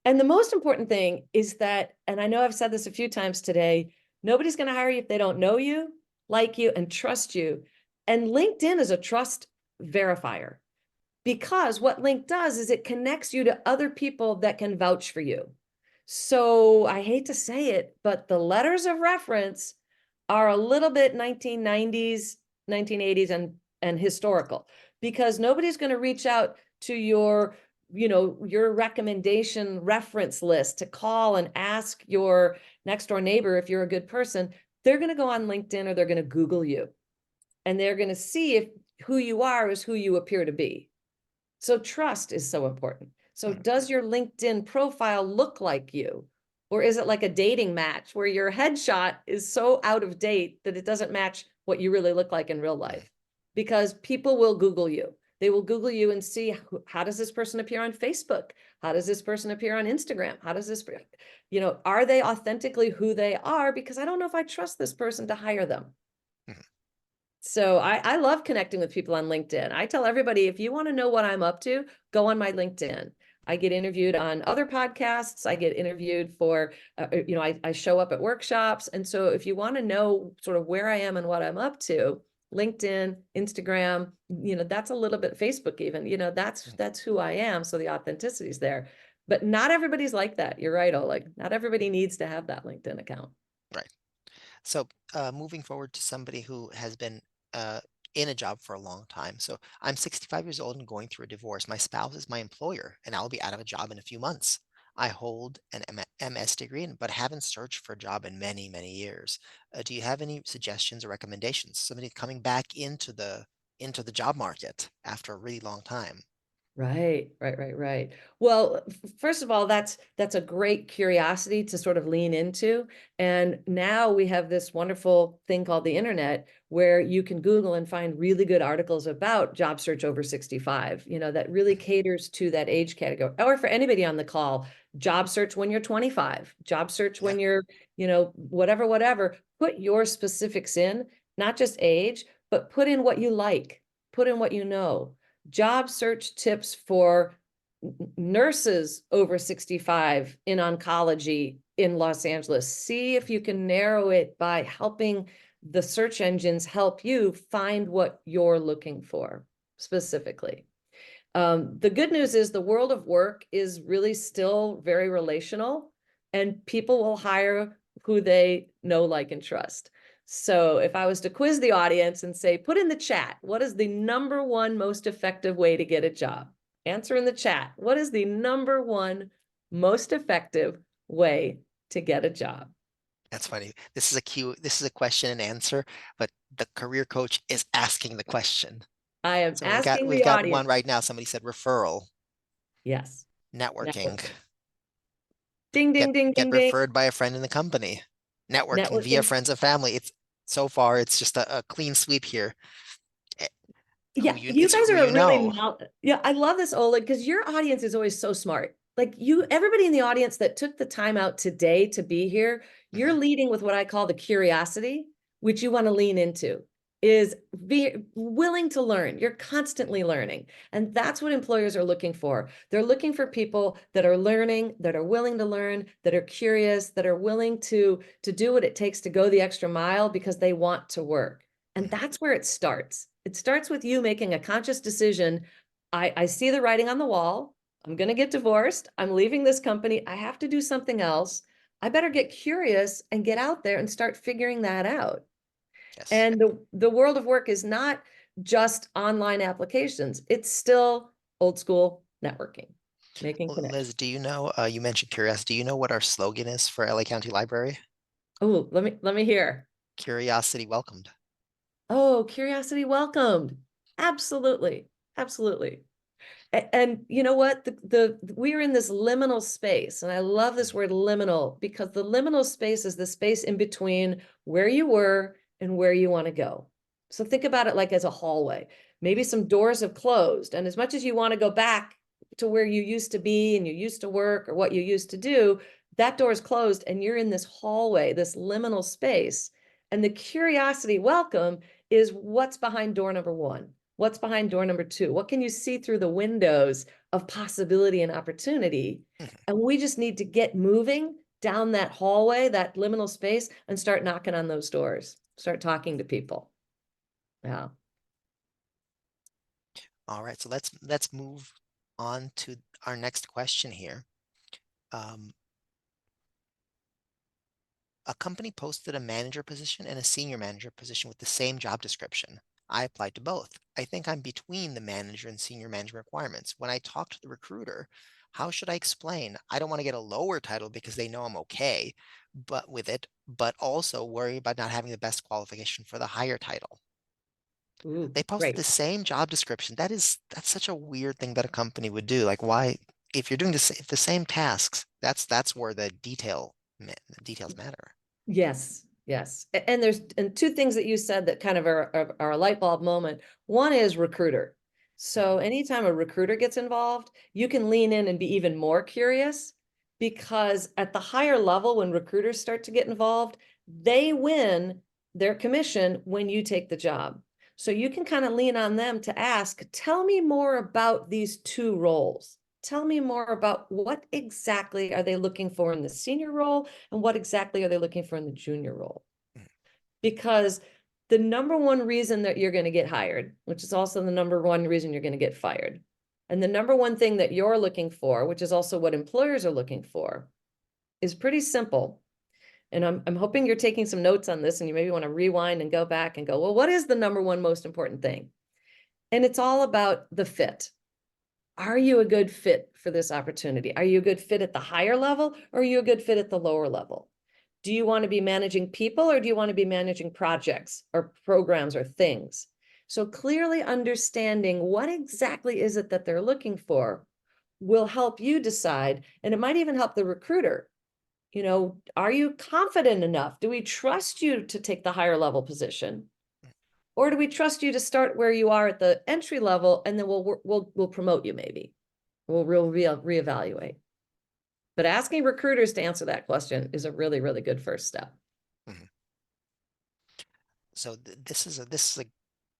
And the most important thing is that, and I know I've said this a few times today, nobody's going to hire you if they don't know you, like you, and trust you. And LinkedIn is a trust verifier. Because what Link does is it connects you to other people that can vouch for you. So I hate to say it, but the letters of reference are a little bit 1990s, 1980s, and historical, because nobody's going to reach out to your recommendation reference list to call and ask your next door neighbor if you're a good person. They're going to go on LinkedIn or they're going to Google you, and they're going to see if who you are is who you appear to be. So trust is so important. So hmm. does your LinkedIn profile look like you? Or is it like a dating match where your headshot is so out of date that it doesn't match what you really look like in real Mhm. life? Because people will Google you. They will Google you and see how does this person appear on Facebook? How does this person appear on Instagram? How does this, are they authentically who they are? Because I don't know if I trust this person to hire them. Mhm. So I love connecting with people on LinkedIn. I tell everybody, if you want to know what I'm up to, go on my LinkedIn. I get interviewed on other podcasts. I get interviewed for, I show up at workshops. And so if you want to know sort of where I am and what I'm up to, LinkedIn, Instagram, that's a little bit Facebook even, Mhm. that's who I am. So the authenticity is there. But not everybody's like that. You're right, Oleg. Not everybody needs to have that LinkedIn account. Right. So, moving forward to somebody who has been uh, in a job for a long time. So, I'm 65 years old and going through a divorce. My spouse is my employer, and I'll be out of a job in a few months. I hold an MS degree, but haven't searched for a job in many, many years. Do you have any suggestions or recommendations? Somebody coming back into the job market after a really long time. Right. Well, first of all, that's a great curiosity to sort of lean into. And now we have this wonderful thing called the internet where you can Google and find really good articles about job search over 65, that really Mhm. caters to that age category. Or for anybody on the call, job search when you're 25, job search Yeah, when you're, whatever. Put your specifics in, not just age, but put in what you like, put in what you know. Job search tips for nurses over 65 in oncology in Los Angeles. See if you can narrow it by helping the search engines help you find what you're looking for specifically. The good news is the world of work is really still very relational, and people will hire who they know, like, and trust. So if I was to quiz the audience and say, put in the chat, what is the number one most effective way to get a job? Answer in the chat. What is the number one most effective way to get a job? that's funny. This is a question and answer, but the career coach is asking the question. I am So asking we've the got one audience. right now. Somebody said referral, Yes. networking, Networking. Ding, get ding, ding, get ding, ding. referred by a friend in the company, networking via Networking. friends and family. It's so far it's just a clean sweep here. Eh, Yeah, you It's guys who are a you really know. yeah, I love this, Oleg, because your audience is always so smart. Like everybody in the audience that took the time out today to be here, you're Mhm. leading with what I call the curiosity, which you want to lean into, is be willing to learn. You're constantly learning. And that's what employers are looking for. They're looking for people that are learning, that are willing to learn, that are curious, that are willing to do what it takes to go the extra mile because they want to work. And Mhm. that's where it starts. It starts with you making a conscious decision. I see the writing on the wall. I'm going to get divorced. I'm leaving this company. I have to do something else. I better get curious and get out there and start figuring that out. Yes. And the world of work is not just online applications. It's still old school networking, making Well, connections. Liz, do you know, you mentioned curiosity. Do you know what our slogan is for LA County Library? Oh, let me hear. Curiosity welcomed. Oh, curiosity welcomed. Absolutely. Absolutely. And you know what? We are in this liminal space, and I love this Mhm. word liminal because the liminal space is the space in between where you were and where you want to go. So think about it like as a hallway. Maybe some doors have closed, and as much as you want to go back to where you used to be and you used to work or what you used to do, that door is closed, and you're in this hallway, this liminal space. And the curiosity welcome is what's behind door number one. What's behind door number two? What can you see through the windows of possibility and opportunity? Mhm. And we just need to get moving down that hallway, that liminal space, and start knocking on those doors, start talking to people. Yeah. All right, so let's move on to our next question here. Um, a company posted a manager position and a senior manager position with the same job description. I applied to both. I think I'm between the manager and senior manager requirements. When I talk to the recruiter, how should I explain? I don't want to get a lower title because they know I'm okay, but with it, but also worry about not having the best qualification for the higher title. Ooh, They posted the great. same job description. That's such a weird thing that a company would do. Like why, if you're doing the same tasks, that's where the detail The details matter. Yes, yes. And there's two things that you said that kind of are a light bulb moment. One is recruiter. Mhm. So anytime a recruiter gets involved, you can lean in and be even more curious because at the higher level, when recruiters start to get involved, they win their commission when you take the job. So you can kind of lean on them to ask, tell me more about these two roles. Tell me more about what exactly are they looking for in the senior role and what exactly are they looking for in the junior role? Mhm. Because the number one reason that you're going to get hired, which is also the number one reason you're going to get fired, and the number one thing that you're looking for, which is also what employers are looking for, is pretty simple. And I'm hoping you're taking some notes on this and you maybe want to rewind and go back and go, well, what is the number one most important thing? And it's all about the fit. Are you a good fit for this opportunity? Are you a good fit at the higher level or are you a good fit at the lower level? Do you want to be managing people or do you want to be managing projects or programs or things? So clearly understanding what exactly is it that they're looking for will help you decide, and it might even help the recruiter. Are you confident enough? Do we trust you to take the higher level position? Or do we trust you to start where you are at the entry level and then we'll promote you maybe? We'll reevaluate. But asking recruiters to answer that question is a really, really good first step. Mhm. So this is a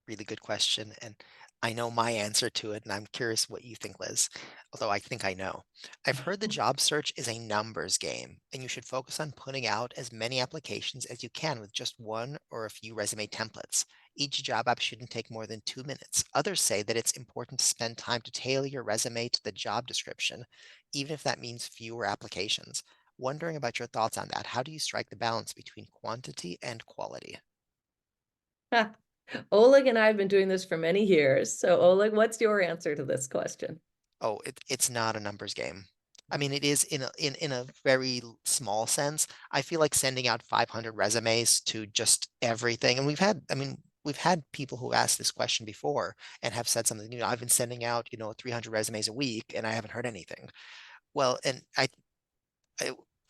really good question, and I know my answer to it, and I'm curious what you think, Liz, although I think I know. I've heard the job search is a numbers game, and you should focus on putting out as many applications as you can with just one or a few resume templates. Each job app shouldn't take more than 2 minutes. Others say that it's important to spend time to tailor your resume to the job description, even if that means fewer applications. Wondering about your thoughts on that. How do you strike the balance between quantity and quality? Oleg and I have been doing this for many years. So, Oleg, what's your answer to this question? Oh, it's not a numbers game. I mean, it is in a very small sense. I feel like sending out 500 resumes to just everything, and I mean, we've had people who asked this question before and have said something, I've been sending out, 300 resumes a week and I haven't heard anything. Well, and I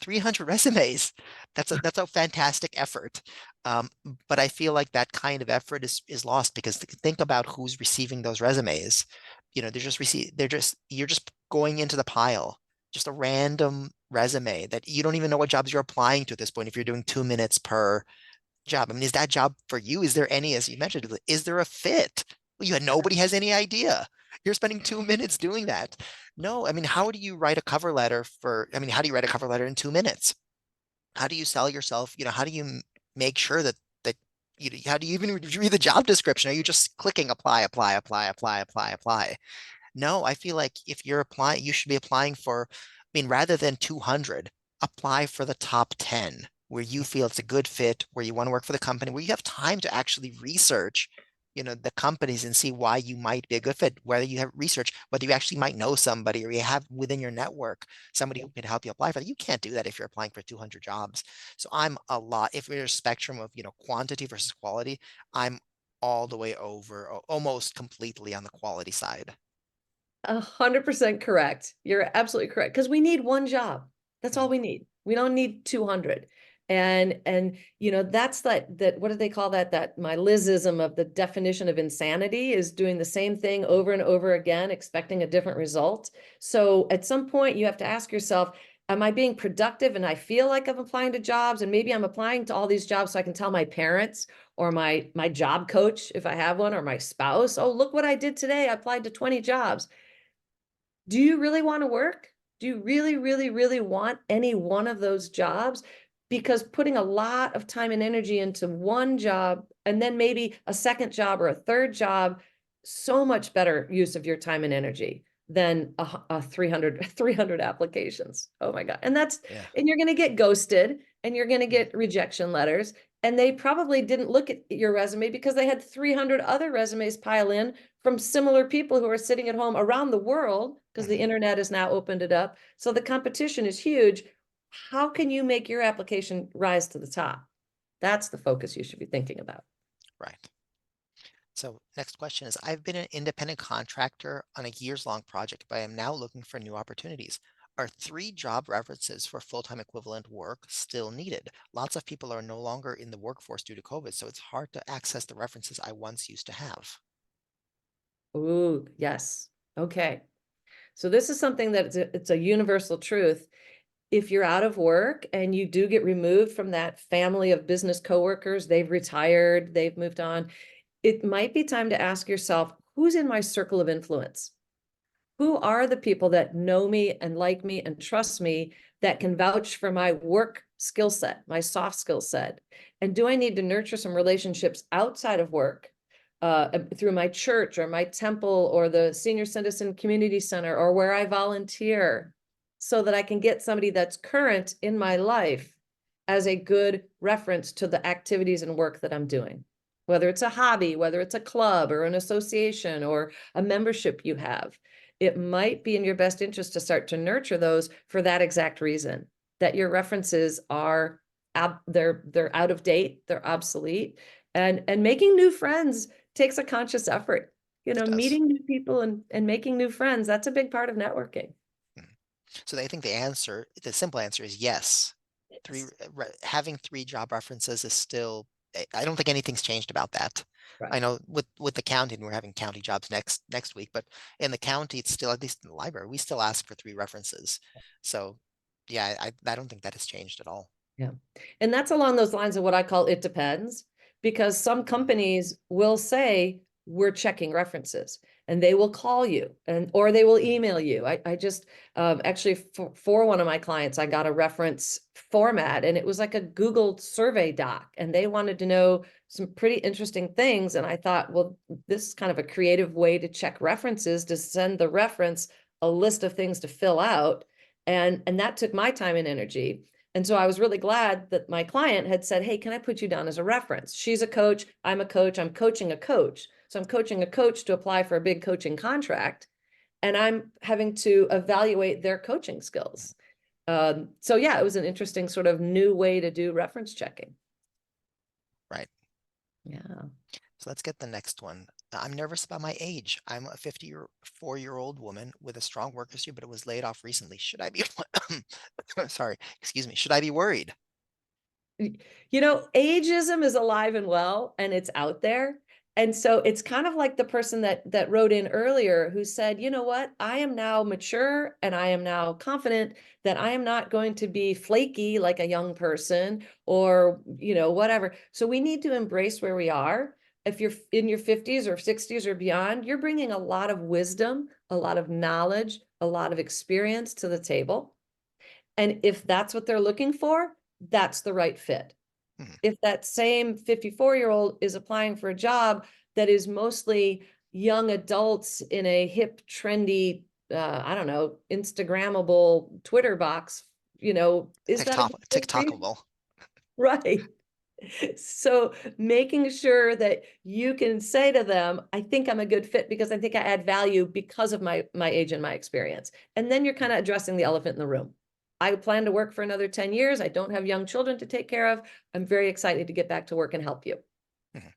300 resumes. That's a fantastic effort. Um, but I feel like that kind of effort is lost because think about who's receiving those resumes. You're just going into the pile, just a random resume that you don't even know what jobs you're applying to at this point if you're doing 2 minutes per job. I mean, is that job for you? Is there any, as you mentioned, is there a fit? Well, nobody has any idea. You're spending 2 minutes doing that. No, I mean, how do you write a cover letter how do you write a cover letter in 2 minutes? How do you sell yourself? How do you make sure that how do you even read the job description? Are you just clicking apply, apply, apply, apply, apply, apply? No, I feel like if you're applying, you should be applying for, I mean, rather than 200, apply for the top 10 where you feel it's a good fit, where you want to work for the company, where you have time to actually research, the companies and see why you might be a good fit, whether you have research, whether you actually might know somebody or you have within your network somebody who can help you apply for that. You can't do that if you're applying for 200 jobs. So if there's a spectrum of, quantity versus quality, I'm all the way over, almost completely on the quality side. 100% correct. You're absolutely correct. Because we need one job. That's all Mhm. we need. We don't need 200. And that's that what do they call that? That my Lizism of the definition of insanity is doing the same thing over and over again, expecting a different result. So at some point you have to ask yourself, am I being productive and I feel like I'm applying to jobs? And maybe I'm applying to all these jobs so I can tell my parents or my job coach, if I have one, or my spouse, oh, look what I did today. I applied to 20 jobs. Do you really want to work? Do you really, really, really want any one of those jobs? Because putting a lot of time and energy into one job and then maybe a second job or a third job, so much better use of your time and energy than a 300 applications. Oh my God. Yeah. And you're going to get ghosted and you're going to Mhm. get rejection letters. And they probably didn't look at your resume because they had 300 other resumes pile in from similar people who are sitting at home around the world because the Mhm. internet has now opened it up. So the competition is huge. How can you make your application rise to the top? That's the focus you should be thinking about. Right. So next question is, I've been an independent contractor on a years-long project, but I am now looking for new opportunities. Are three job references for full-time equivalent work still needed? Lots of people are no longer in the workforce due to COVID, so it's hard to access the references I once used to have. Ooh, yes. Okay. So this is something that it's a universal truth. If you're out of work and you do get removed from that family of business coworkers, they've retired, they've moved on, it might be time to ask yourself, who's in my circle of influence? Who are the people that know me and like me and trust me that can vouch for my work skill set, my soft skill set? And do I need to nurture some relationships outside of work through my church or my temple or the senior citizen community center or where I volunteer so that I can get somebody that's current in my life as a good reference to the activities and work that I'm doing? Whether it's a hobby, whether it's a club or an association or a membership you have, it might be in your best interest to start to nurture those for that exact reason, that your references are they're out of date, they're obsolete, and making new friends takes a conscious effort. It does. Meeting new people and making new friends, that's a big part of networking. Mhm. So I think the simple answer is yes. Three, Yes. having three job references is still, I don't think anything's changed about that. I Right. know with the county, and we're having county jobs next week, but in the county, it's still, at least in the library, we still ask for three references. So yeah, I don't think that has changed at all. Yeah. And that's along those lines of what I call it depends, because some companies will say, we're checking references and they will call you and or they will Mhm. email you. I just actually for one of my clients, I got a reference format and it was like a Google survey doc and they wanted to know some pretty interesting things. And I thought, well, this is kind of a creative way to check references, to send the reference a list of things to fill out. And that took my time and energy. And so I was really glad that my client had said, hey, can I put you down as a reference? She's a coach. I'm a coach. I'm coaching a coach. So I'm coaching a coach to apply for a big coaching contract. And I'm having to evaluate their coaching skills. So yeah, it was an interesting sort of new way to do reference checking. Right. Yeah. So let's get the next one. I'm nervous about my age. I'm a 54-year-old woman with a strong work history, but it was laid off recently. Should I be, sorry, excuse me. Should I be worried? Ageism is alive and well, and it's out there. And so it's kind of like the person that wrote in earlier who said, you know what, I am now mature and I am now confident that I am not going to be flaky like a young person or, whatever. So we need to embrace where we are. If you're in your 50s or 60s or beyond, you're bringing a lot of wisdom, a lot of knowledge, a lot of experience to the table. And if that's what they're looking for, that's the right fit. Mhm. If that same 54-year-old is applying for a job that is mostly young adults in a hip, trendy, I don't know, Instagrammable Twitter box, is that a good fit for you? TikTokable. Right. So making sure that you can say to them, I think I'm a good fit because I think I add value because of my age and my experience. And then you're kind of addressing the elephant in the room. I plan to work for another 10 years. I don't have young children to take care of. I'm very excited to get back to work and help you. Mhm.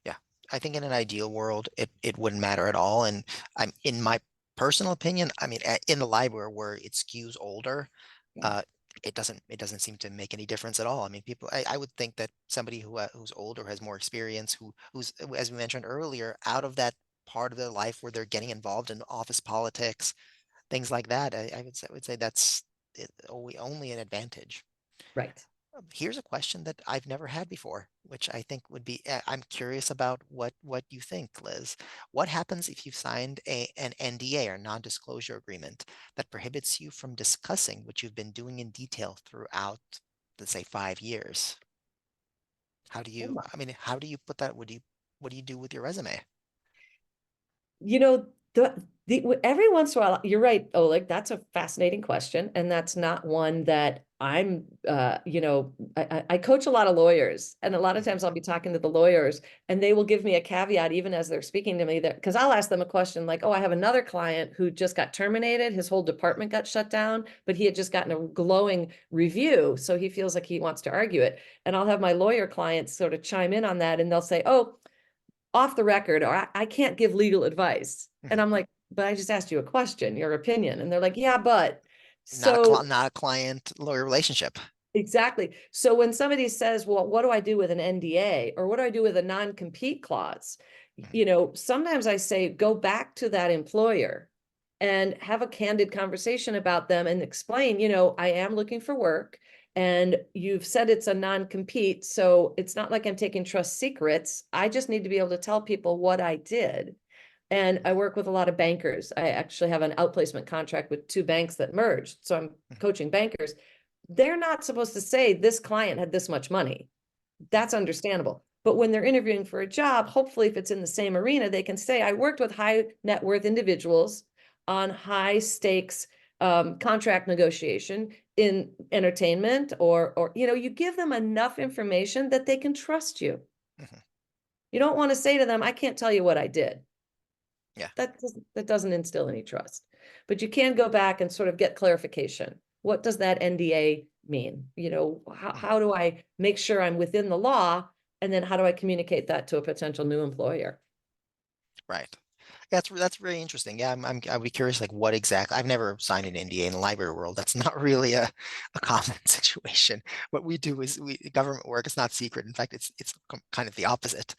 Yeah, I think in an ideal world, it wouldn't matter at all. And I'm in my personal opinion, I mean, in the library where it skews older, Yeah. uh, it doesn't seem to make any difference at all. I mean, I would think that somebody who's older, has more experience, who's, as we mentioned earlier, out of that part of their life where they're getting involved in office politics, things like that. I would say that's only an advantage. Right. Here's a question that I've never had before, which I think would be, I'm curious about what you think, Liz. What happens if you've signed an NDA, or non-disclosure agreement, that prohibits you from discussing what you've been doing in detail throughout, let's say, 5 years? How do you put that? What do you do with your resume? You know, every once in a while, you're right, Oleg, that's a fascinating question. And that's not one that I coach a lot of lawyers. And a lot of Mhm. times I'll be talking to the lawyers and they will give me a caveat even as they're speaking to me, that because I'll ask them a question like, oh, I have another client who just got terminated. His whole department got shut down, but he had just gotten a glowing review. So he feels like he wants to argue it. And I'll have my lawyer clients sort of chime in on that and they'll say, oh, off the record, or I can't give legal advice. And Mhm. I'm like, but I just asked you a question, your opinion. And they're like, yeah, but. Not a So not a client lawyer relationship. exactly. So when somebody says, well, what do I do with an NDA or what do I do with a non-compete clause? Mhm, Sometimes I say, go back to that employer and have a candid conversation about them and explain, I am looking for work and you've said it's a non-compete. So it's not like I'm taking trust secrets. I just need to be able to tell people what I did. And I work with a lot of bankers. I actually have an outplacement contract with two banks that merged. So I'm mhm, coaching bankers. They're not supposed to say this client had this much money. That's understandable. But when they're interviewing for a job, hopefully, if it's in the same arena, they can say, I worked with high net worth individuals on high stakes contract negotiation in entertainment, or you give them enough information that they can trust you. mhm. You don't want to say to them, I can't tell you what I did. Yeah. That doesn't instill any trust. But you can go back and sort of get clarification. What does that NDA mean? How, Mhm. how do I make sure I'm within the law? And then how do I communicate that to a potential new employer? Right. That's very interesting. Yeah, I'd be curious, like what exactly. I've never signed an NDA in the library world. That's not really a common situation. What we do is we government work. It's not secret. In fact, it's kind of the opposite.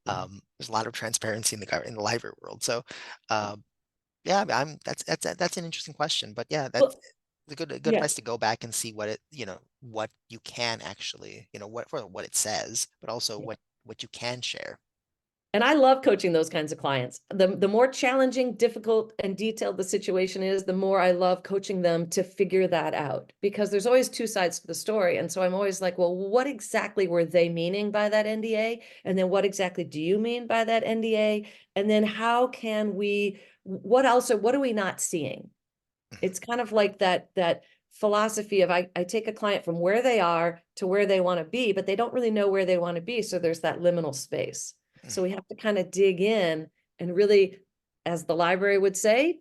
Yeah. There's a lot of transparency in in the library world. So, yeah, I'm that's an interesting question. But yeah, that's Well, a good yeah. place to go back and see what what you can actually, what it says, but also what you can share. And I love coaching those kinds of clients. The more challenging, difficult, and detailed the situation is, the more I love coaching them to figure that out, because there's always two sides to the story. And so I'm always like, well, what exactly were they meaning by that NDA? And then what exactly do you mean by that NDA? And then how can we, what else, or what are we not seeing? Mhm, It's kind of like that philosophy of, I take a client from where they are to where they want to be, but they don't really know where they want to be. So there's that liminal space. mhm. So we have to kind of dig in and really, as the library would say,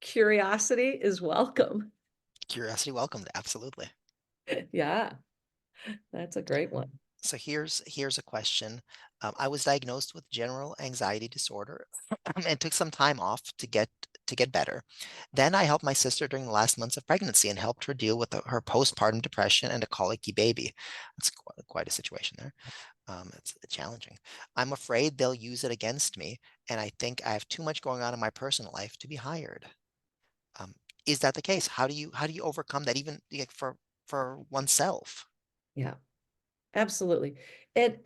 curiosity is welcome. Curiosity welcomed, absolutely. Yeah, that's a great one. So here's a question. I was diagnosed with general anxiety disorder and took some time off to get better. Then I helped my sister during the last months of pregnancy and helped her deal with her postpartum depression and a colicky baby. That's quite a situation there. It's challenging. I'm afraid they'll use it against me, and I think I have too much going on in my personal life to be hired. Um, is that the case? How do you overcome that, even like for oneself? Yeah. Absolutely. And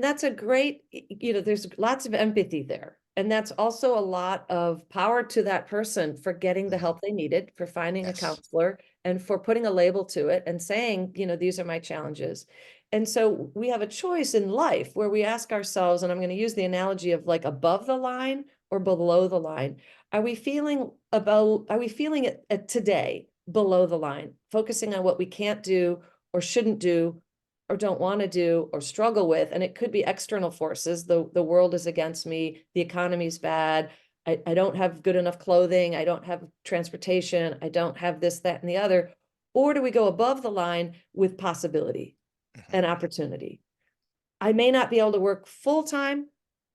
that's a great, there's lots of empathy there. And that's also a lot of power to that person for getting the Mhm. help they needed, for finding a Yes. counselor, and for putting a label to it and saying, these are my challenges. And so we have a choice in life where we ask ourselves, and I'm going to use the analogy of like above the line or below the line. Are we feeling it at today below the line, focusing on what we can't do or shouldn't do or don't want to do or struggle with? And it could be external forces. The world is against me, the economy's bad, I don't have good enough clothing, I don't have transportation, I don't have this, that, and the other. Or do we go above the line with possibility Mhm. and opportunity? I may not be able to work full time,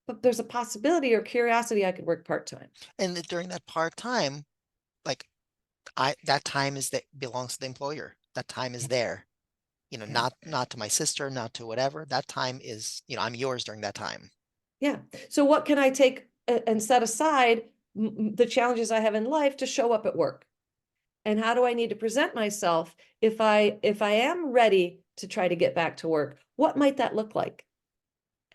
but there's a possibility or curiosity I could work part time. And during that part-time, like I that time is that belongs to the employer. That time is there. Yeah. Not to my sister, not to whatever. That time is, I'm yours during that time. Yeah. So what can I take and set aside the challenges I have in life to show up at work? And how do I need to present myself if I am ready to try to get back to work? What might that look like?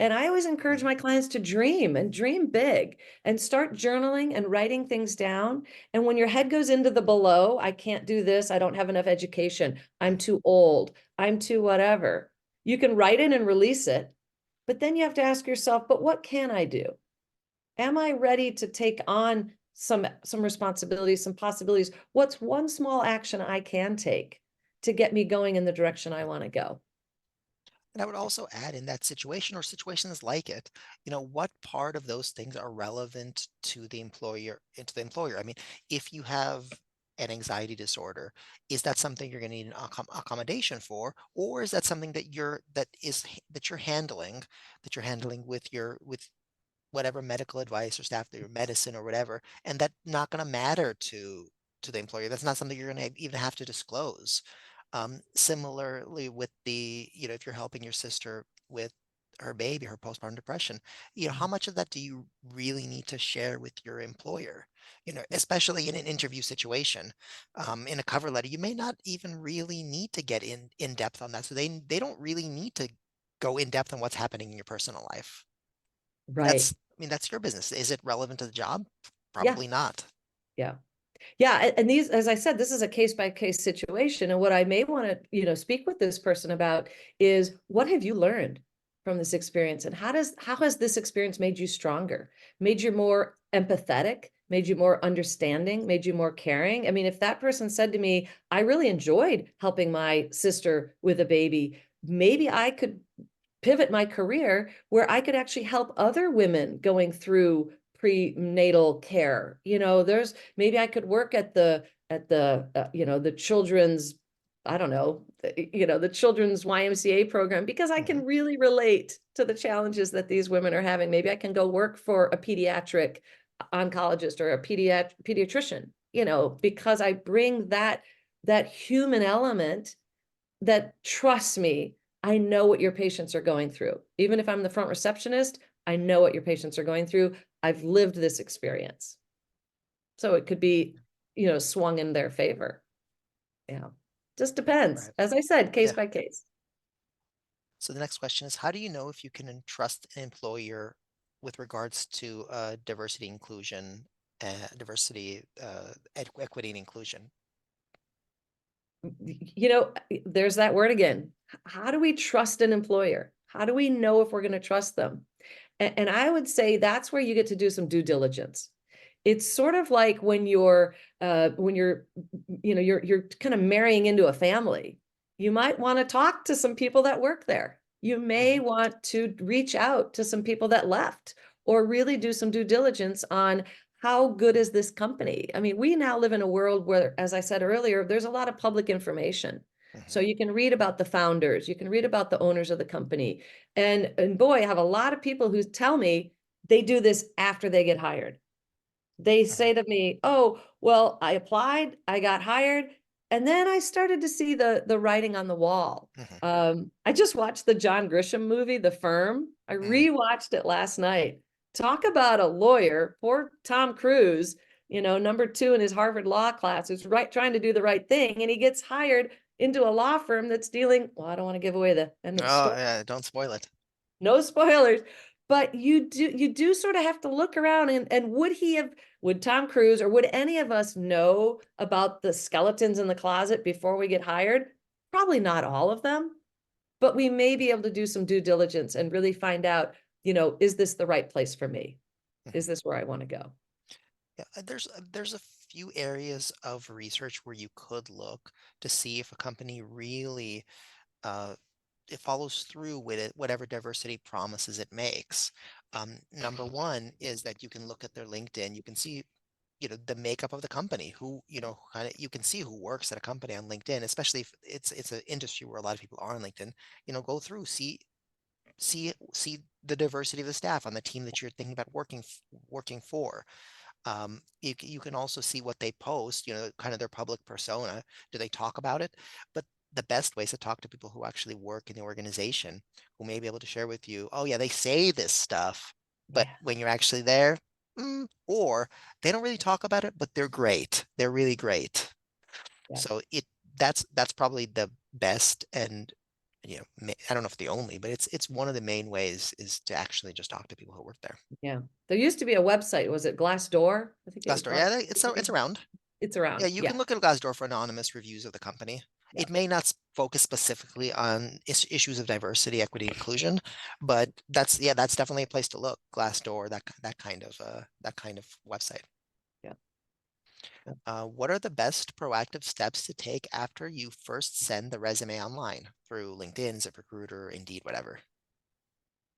And I always encourage Mm, my clients to dream and dream big and start journaling and writing things down. And when your head goes into the below, I can't do this, I don't have enough education, I'm mm. too old, I'm too whatever. You can write it and release it, but then you have to ask yourself, but what can I do? Am I ready to take on some responsibilities, some possibilities? What's one small action I can take to get me going in the direction I want to go? And I would also add, in that situation or situations like it, what part of those things are relevant to the employer? I mean, if you have an anxiety disorder, is that something you're going to need an accommodation for, or is that something that you're handling with whatever medical advice or staff or medicine or whatever, and that's not going to matter to the employer. That's not something you're going to even have to disclose. Similarly with the, if you're helping your sister with her baby, her postpartum depression, how Mhm. much of that do you really need to share with your employer? Especially in an interview situation, in a cover letter, you may not even really need to get in depth on that. So they don't really need to go in depth on what's happening in your personal life. Right. I mean, that's your business. Is it relevant to the job? Yeah. Probably not. Yeah. Yeah, and these, as I said, this is a case by case situation. And what I may want to, speak with this person about is what have you learned from this experience, and how has this experience made you stronger, made you more empathetic, made you more understanding, made you more caring? I mean, if that person said to me, I really enjoyed helping my sister with a baby, maybe I could pivot my career where I could actually help other women going through prenatal care. There's maybe I could work at the children's, I don't know, the children's YMCA program, because I Hmm. can really relate to the challenges that these women are having. Maybe I can go work for a pediatric oncologist or a pediatrician, because I bring that human element that, trust me, I know what your patients are going through. Even if I'm the front receptionist, I know what your patients are going through. I've lived this experience. So it could be, swung in their favor. Yeah. Just depends. Right. As I said, case Yeah. by case. So the next question is, how do you know if you can entrust an employer with regards to diversity, inclusion, equity, and inclusion? There's that word again. How do we trust an employer? How do we know if we're going to trust them? And I would say that's where you get to do some due diligence. It's sort of like when you're you're kind of marrying into a family. You might want to talk to some people that work there. You may Hmm. want to reach out to some people that left, or really do some due diligence on how good is this company. I mean, we now live in a world where, as I said earlier, there's a lot of public information. So Hmm. you can read about the founders, you can read about the owners of the company. And boy, I have a lot of people who tell me they do this after they get hired. They Hmm. say to me, "Oh, well, I applied, I got hired, and then I started to see the writing on the wall." Hmm. I just watched the John Grisham movie, The Firm. I Hmm. rewatched it last night. Talk about a lawyer, poor Tom Cruise, number two in his Harvard law class, who's trying to do the right thing, and he gets hired into a law firm that's dealing. Well, I don't want to give away the end of the Oh, story. yeah, don't spoil it. No spoilers, but you do sort of have to look around, and would Tom Cruise or would any of us know about the skeletons in the closet before we get hired? Probably not all of them, but we may be able to do some due diligence and really find out, is this the right place for me? Mhm. Is this where I want to go? Yeah, there's a few areas of research where you could look to see if a company really uh, it follows through with it, whatever diversity promises it makes. Number one is that you can look at their LinkedIn. You can see, the makeup of the company, who, kind of, you can see who works at a company on LinkedIn, especially if it's an industry where a lot of people are on LinkedIn. Go through, see the diversity of the staff on the team that you're thinking about working for. You can also see what they post, kind of their public persona. Do they talk about it? But the best way is to talk to people who actually work in the organization, who may be able to share with you, oh yeah, they say this stuff, but Yeah, when you're actually there, or they don't really talk about it, but they're great. They're really great. yeah, So that's probably the best, and I don't know if the only, but it's one of the main ways is to actually just talk to people who work there. yeah. There used to be a website. Was it Glassdoor? I think it was Glassdoor, yeah, it's Glassdoor. around. It's Yeah, around. you Yeah, can look at Glassdoor for anonymous reviews of the company. yeah, It may not focus specifically on issues of diversity, equity, inclusion, but that's definitely a place to look. Glassdoor, that kind of website. yeah. What are the best proactive steps to take after you first send the resume online through LinkedIn, ZipRecruiter, Indeed, whatever?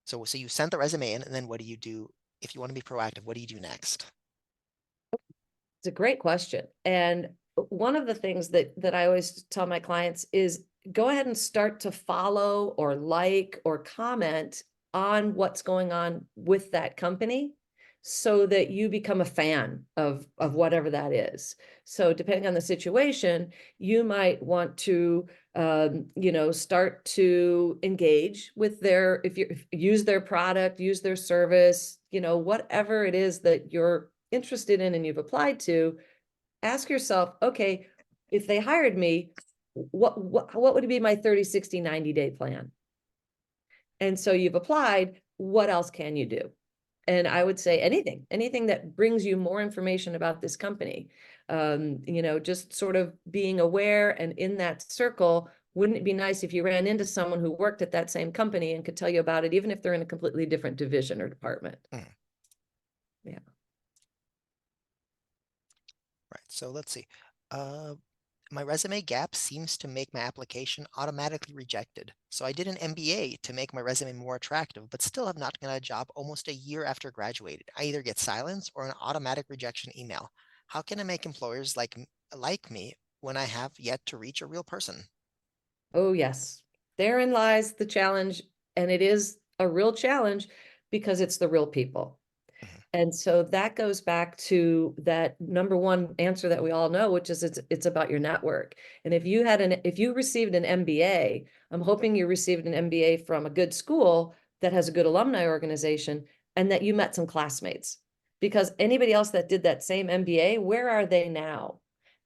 So you sent the resume in, and then what do you do if you want to be proactive? What do you do next? It's a great question. And one of the things that I always tell my clients is go ahead and start to follow or like or comment on what's going on with that company so that you become a fan of mhm, whatever that is. So depending on the situation, you might want to start to engage with their, if use their product, use their service, whatever it is that you're interested in and you've applied to, ask yourself, okay, if they hired me, what would be my 30, 60, 90-day plan? And so you've applied, what else can you do? And I would say anything that brings you more information about this company. Just sort of being aware and in that circle. Wouldn't it be nice if you ran into someone who worked at that same company and could tell you about it, even if they're in a completely different division or department? mhm. Yeah. Right. So let's see. Uh, my resume gap seems to make my application automatically rejected. So I did an MBA to make my resume more attractive, but still have not gotten a job almost a year after graduated. I either get silence or an automatic rejection email. How can I make employers like me when I have yet to reach a real person? Oh, yes. Therein lies the challenge. And it is a real challenge because it's the real people. Mhm, And so that goes back to that number one answer that we all know, which is it's about your network. And if you received an MBA, I'm hoping you received an MBA from a good school that has a good alumni organization and that you met some classmates. Because anybody else that did that same MBA, where are they now?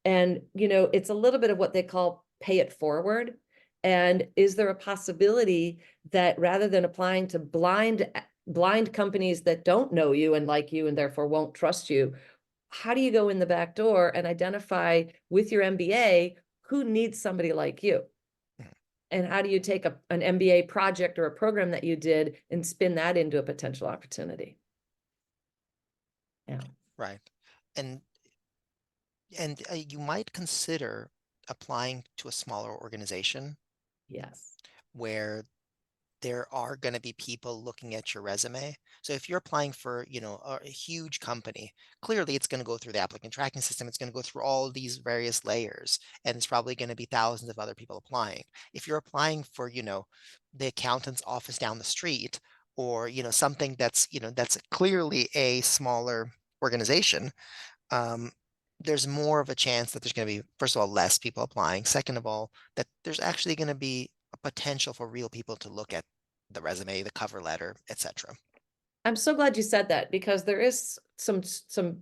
And it's a little bit of what they call pay it forward. And is there a possibility that rather than applying to blind companies that don't know you and like you and therefore won't trust you, how do you go in the back door and identify with your MBA who needs somebody like you? mhm. And how do you take an MBA project or a program that you did and spin that into a potential opportunity? Yeah. Right. And and you might consider applying to a smaller organization Yes. where there are going to be people looking at your resume. So if you're applying for, a huge company, clearly it's going to go through the applicant tracking system. It's going to go through all these various layers, and it's probably going to be thousands of other people applying. If you're applying for, the accountant's office down the street, or, something that's clearly a smaller organization, um, there's more of a chance that there's going to be, first of all, less people applying. Second of all, that there's actually going to be a potential for real people to look at the resume, the cover letter, etc. I'm so glad you said that because there is some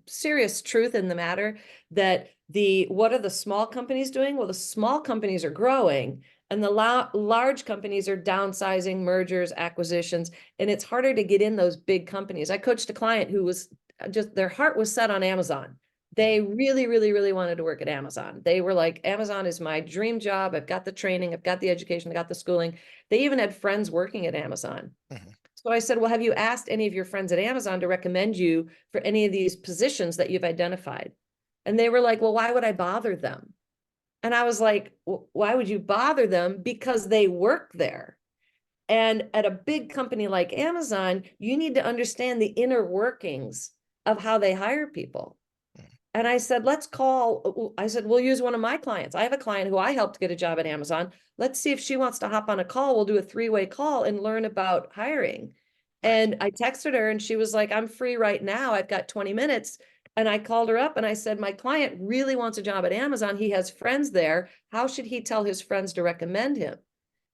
serious truth in the matter that the what are the small companies doing? Well, the small companies are growing and the large companies are downsizing, mergers, acquisitions, and it's harder to get in those big companies. I coached a client who was just their heart was set on Amazon. Mhm, They really, really, really wanted to work at Amazon. They were like, Amazon is my dream job. I've got the training, I've got the education, I got the schooling. They even had friends working at Amazon. mhm, So I said, well, have you asked any of your friends at Amazon to recommend you for any of these positions that you've identified? And they were like, well, why would I bother them? And I was like, why would you bother them? Because they work there. And at a big company like Amazon, you need to understand the inner workings of how they hire people. mhm, And I said, I said, we'll use one of my clients. I have a client who I helped get a job at Amazon. Let's see if she wants to hop on a call. We'll do a three-way call and learn about hiring. right. And I texted her and she was like, I'm free right now. I've got 20 minutes. And I called her up and I said, my client really wants a job at Amazon. He has friends there. How should he tell his friends to recommend him?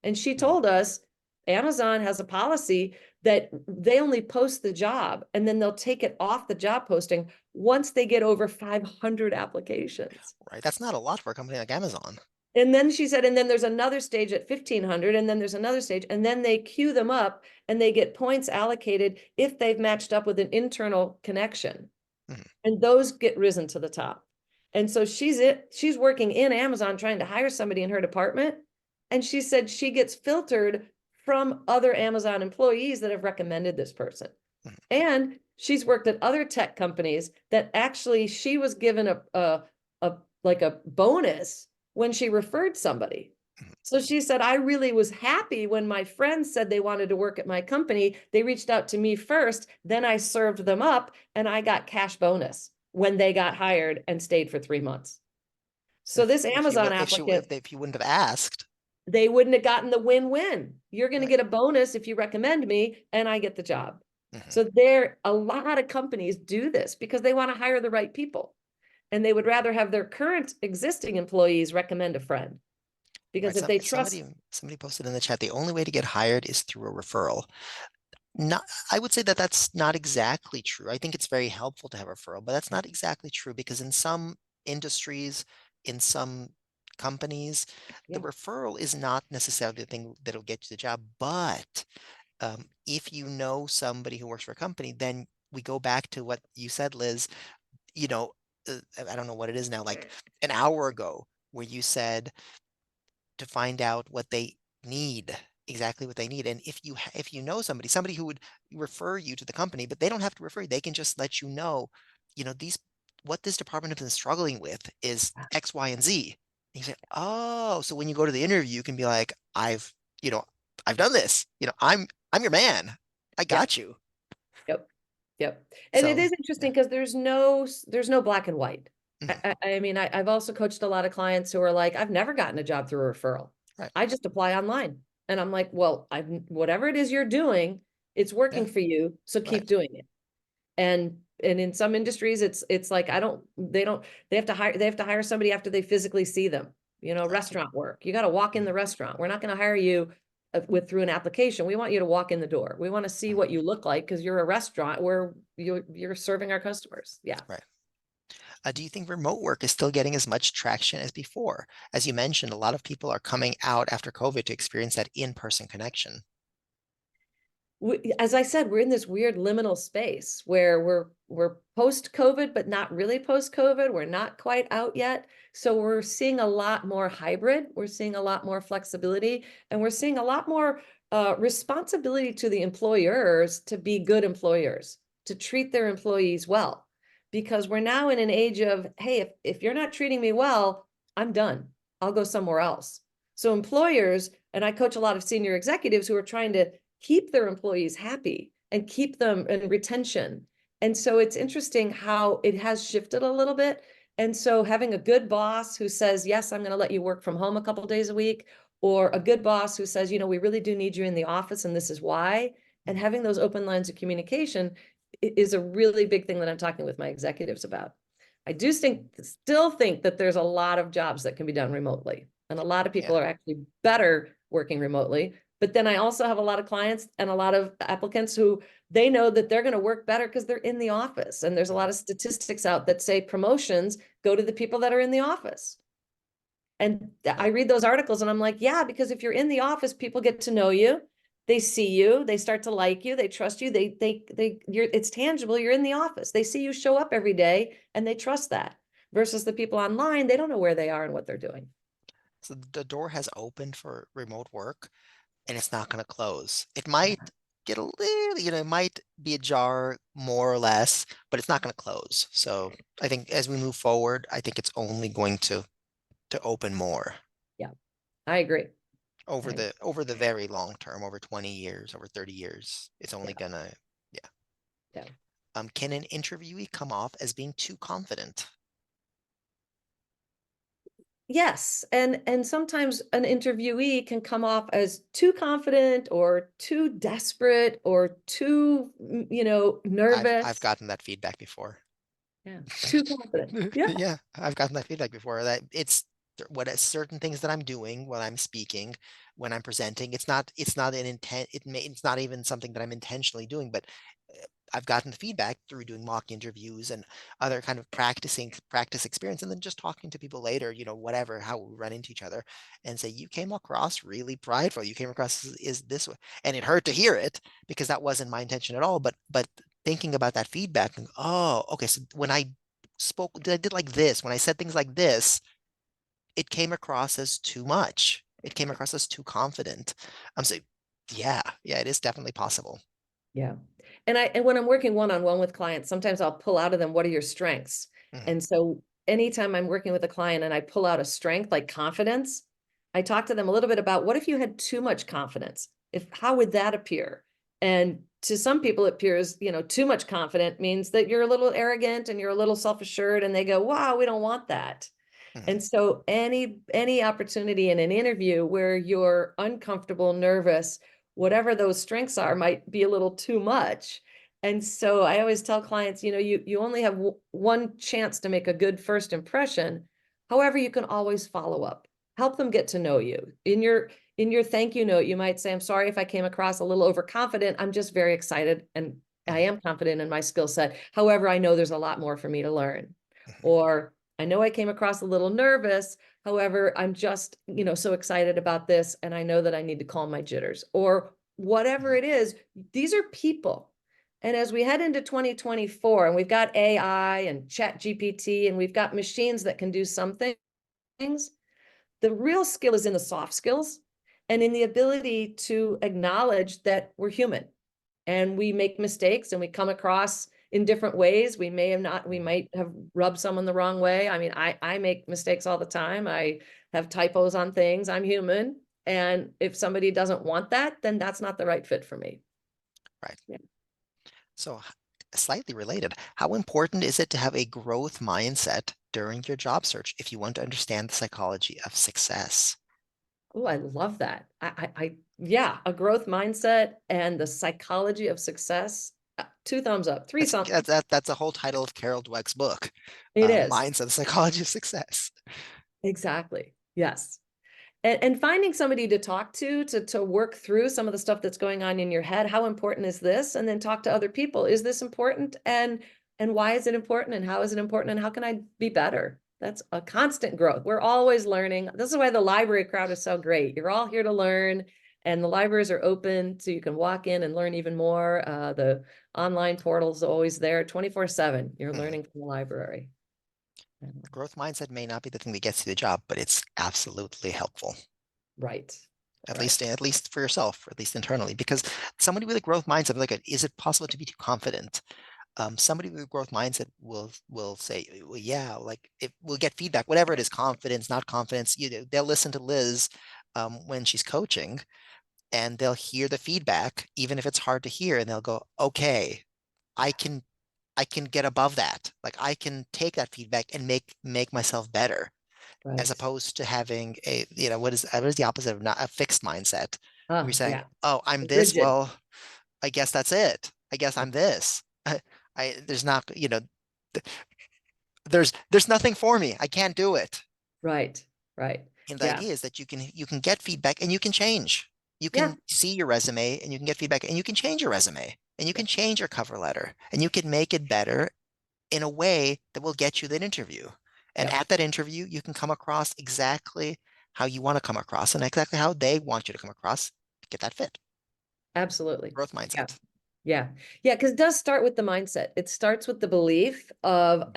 And she Mhm, told us Amazon has a policy that they only post the job and then they'll take it off the job posting once they get over 500 applications. right. That's not a lot for a company like Amazon. And then she said, and then there's another stage at 1500, and then there's another stage, and then they queue them up and they get points allocated if they've matched up with an internal connection. Mhm, And those get risen to the top. And so she's working in Amazon trying to hire somebody in her department. And she said she gets filtered from other Amazon employees that have recommended this person. mhm, And she's worked at other tech companies that actually she was given a like a bonus when she referred somebody. mhm. So she said, I really was happy when my friends said they wanted to work at my company. They reached out to me first, then I served them up and I got cash bonus when they got hired and stayed for 3 months. And So this if you Amazon would if she applicant, if you wouldn't have asked, they wouldn't have gotten the win-win. You're going to Right. get a bonus if you recommend me and I get the job. Mhm. So a lot of companies do this because they want to hire the right people. And they would rather have their current existing employees recommend a friend Right. because if they trust, Somebody posted in the chat, the only way to get hired is through a referral. Not, I would say that that's not exactly true. I think it's very helpful to have a referral, but that's not exactly true because in some industries, in some companies, the yeah, referral is not necessarily the thing that'll get you the job. But if you know somebody who works for a company, then we go back to what you said, Liz. You know, I don't know what it is now, like an hour ago, where you said to find out what they need, exactly what they need. And if you know somebody who would refer you to the company, but they don't have to refer you, they can just let these what this department has been struggling with is X, Y, and Z. And you say, oh, so when you go to the interview, you can be like, you know, I've done this. I'm your man. I yeah, got you. yep. Yep. And it So is yeah. interesting because there's no black and white. Mhm. I mean, I've also coached a lot of clients who are like, I've never gotten a job through a referral. Right. I just apply online. And I'm like, well, whatever it is you're doing, it's working Yeah. for you, so keep Right. doing it. And in some industries, it's like they have to hire somebody after they physically see them. Right. Restaurant work. You got to walk in Mhm. the restaurant. We're not going to hire you with through an application. We want you to walk in the door. We want to see Mhm. what you look like because you're a restaurant where you're serving our customers. Yeah. Right. Do you think remote work is still getting as much traction as before? As you mentioned, a lot of people are coming out after COVID to experience that in-person connection. As I said, we're in this weird liminal space where we're post COVID, but not really post COVID. We're not quite out yet. So we're seeing a lot more hybrid. We're seeing a lot more flexibility, and we're seeing a lot more responsibility to the employers to be good employers, to treat their employees well. Because we're now in an age of, hey, if you're not treating me well, I'm done. I'll go somewhere else. So employers, and I coach a lot of senior executives who are trying to keep their employees happy and keep them in retention. And so it's interesting how it has shifted a little bit. And so having a good boss who says, yes, I'm going to let you work from home a couple days a week, or a good boss who says, we really do need you in the office and this is why, and having those open lines of communication is a really big thing that I'm talking with my executives about. I do still think that there's a lot of jobs that can be done remotely, and a lot of people Yeah. are actually better working remotely. But then I also have a lot of clients and a lot of applicants who they know that they're going to work better because they're in the office. And there's a lot Mhm. of statistics out that say promotions go to the people that are in the office. And I Right. read those articles and I'm like, yeah, because if you're in the office, people get to know you. They see you, they start to like you, they trust you, it's tangible. You're in the office. They see you show up every day and they trust that. Versus the people online, they don't know where they are and what they're doing. So the door has opened for remote work and it's not going to close. It Yeah. might get a little, it might be ajar more or less, but it's not going to close. So I think as we move forward, I think it's only going to open more Yeah. I agree. over I the very long term, over 20 years, over 30 years. It's only yeah. gonna, yeah. Yeah. Can an interviewee come off as being too confident? Yes, and sometimes an interviewee can come off as too confident or too desperate or too, I've nervous. gotten that feedback before. Yeah, too confident. Yeah, Yeah, I've gotten that feedback before that certain things that I'm doing when I'm speaking, when I'm presenting, it's not an intent, it's not even something that I'm intentionally doing, but I've gotten the feedback through doing mock interviews and other kind of practice experience, and then just talking to people later, whatever, how we run into each other and say, you came across really prideful. You came across is this way. And it hurt to hear it because that wasn't my intention at all. But thinking about that feedback and oh, okay. So when I did like this, when I said things like this, it came across as too much. It came across as too confident. I'm saying, yeah, it is definitely possible. yeah. And when I'm working one-on-one with clients, sometimes I'll pull out of them, what are your strengths? Mhm. And so anytime I'm working with a client and I pull out a strength like confidence, I talk to them a little bit about what if you had too much confidence? How would that appear? And to some people, it appears, too much confident means that you're a little arrogant and you're a little self-assured, and they go, wow, we don't want that. Mhm. And so any opportunity in an interview where you're uncomfortable, nervous, whatever those strengths are might be a little too much. And so I always tell clients, you only have one chance to make a good first impression. However, you can always follow up. Help them get to know you. In your thank you note, you might say, "I'm sorry if I came across a little overconfident. I'm just very excited and I Mhm. am confident in my skill set. However, I know there's a lot more for me to learn." Mhm. Or I know I came across a little nervous. However, I'm just, so excited about this. And I know that I need to calm my jitters or whatever Mhm. it is. These are people. And as we head into 2024 and we've got AI and chat GPT and we've got machines that can do some things, the real skill is in the soft skills and in the ability to acknowledge that we're human and we make mistakes and we come across in different ways. We Mhm. might have rubbed someone the wrong way. I mean, I make mistakes all the time. I have typos on things. I'm human. And if somebody doesn't want that, then that's not the right fit for me. Right. Yeah. So, slightly related, how important is it to have a growth mindset during your job search if you want to understand the psychology of success? Oh, I love that. Yeah, a growth mindset and the psychology of success. Two thumbs up, three That's thumbs. that's a whole title of Carol Dweck's book, It is. Mindset: The Psychology of Success. Exactly. Yes. And finding somebody to talk to work through some of the stuff that's going on in your head. How important is this? And then talk to other people. Is this important? And why is it important? And how is it important? And how can I be better? That's a constant growth. We're always learning. This is why the library crowd is so great. You're all here to learn, and the libraries are open so you can walk in and learn even more. The online portal is always there 24/7. You're Mhm. learning from the library. The growth mindset may not be the thing that gets you the job, but it's absolutely helpful. Right. At Right. least, at least for yourself, or at least internally, because somebody with a growth mindset, like, is it possible to be too confident? Somebody with a growth mindset will say, well, yeah, like it will get feedback, whatever it is, confidence, not confidence. They'll listen to Liz when she's coaching, and they'll hear the feedback, even if it's hard to hear, and they'll go, okay, I can I can get above that. Like I can take that feedback and make myself better, as Right. opposed to having what is the opposite of not a fixed mindset? Where you're saying, Yeah. oh, I'm this, Rigid. well, I guess that's it. I guess I'm this. There's not, there's nothing for me. I can't do it. Right. Right. And the Yeah. idea is that you can get feedback and you can change. You Yeah. can see your resume and you can get feedback and you can change your resume and you Yeah. can change your cover letter and you can make it better in a way that will get you that interview. And Yep. at that interview, you can come across exactly how you want to come across and exactly how they want you to come across. Get that fit. Absolutely. Growth Yeah. mindset. Yeah. Yeah, because it does start with the mindset. It starts with the belief of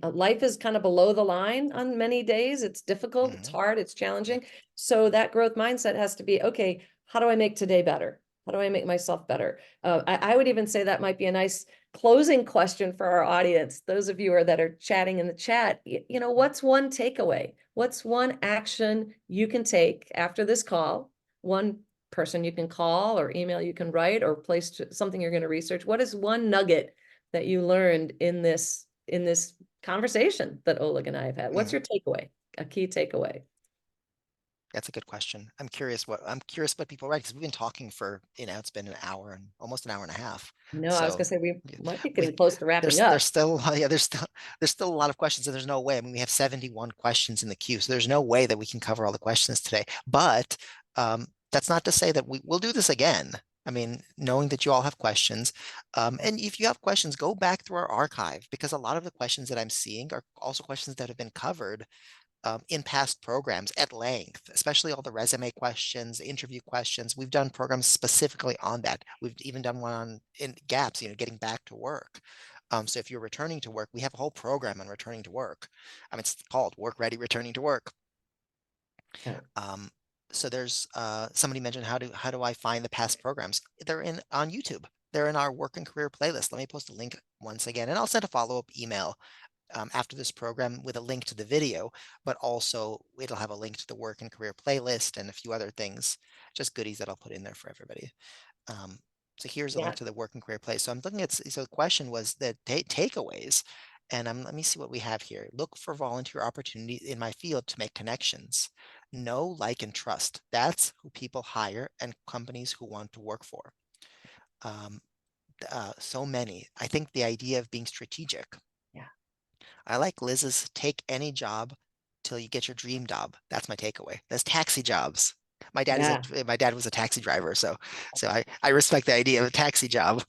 life is kind of below the line on many days. It's difficult, it's Mhm. hard, it's Yeah. challenging. So that growth mindset has to be, okay, how do I make today better? How do I make myself better? I would even say that might be a nice closing question for our audience. Those of you that are chatting in the chat, what's one takeaway? What's one action you can take after this call? One person you can call or email you can write or place something you're going to research. What is one nugget that you learned in this conversation that Oleg and I have had? What's Mhm. your takeaway? A key takeaway? That's a good question. I'm curious what people write because we've been talking for, it's been an hour and almost an hour and a half. No, I was So going to say we yeah, might be we getting close to wrapping there's up. still yeah, there's still a lot of questions and there's no way. I mean, we have 71 questions in the queue, so there's no way that we can cover all the questions today. But that's not to say that we'll do this again. I mean, knowing that you all have questions, and if you have questions, go back through our archive because a lot of the questions that I'm seeing are also questions that have been covered in past programs at length, especially all the resume questions, interview questions. We've done programs specifically on that. We've even done one on in gaps, getting back to work. So if you're returning to work, we have a whole program on returning to work. It's called Work Ready Returning to Work. Yeah. Um, so there's somebody mentioned how do I find the past programs? They're in on YouTube. They're in our work and career playlist. Let me post a link once again, and I'll send a follow-up email after this program with a link to the video, but also it'll have a link to the work and career playlist and a few other things, just goodies that I'll put in there for everybody. Um, so here's a link Yeah. to the work and career place. So I'm looking at, so the question was the takeaways. And let me see what we have here. Look for volunteer opportunities in my field to make connections. Know, like, and trust. That's who people hire and companies who want to work for. Um, so many. I think the idea of being strategic. Yeah. I like Liz's take any job till you get your dream job. That's my takeaway. There's taxi jobs. Yeah. My dad was a taxi driver, so I respect the idea of a taxi job.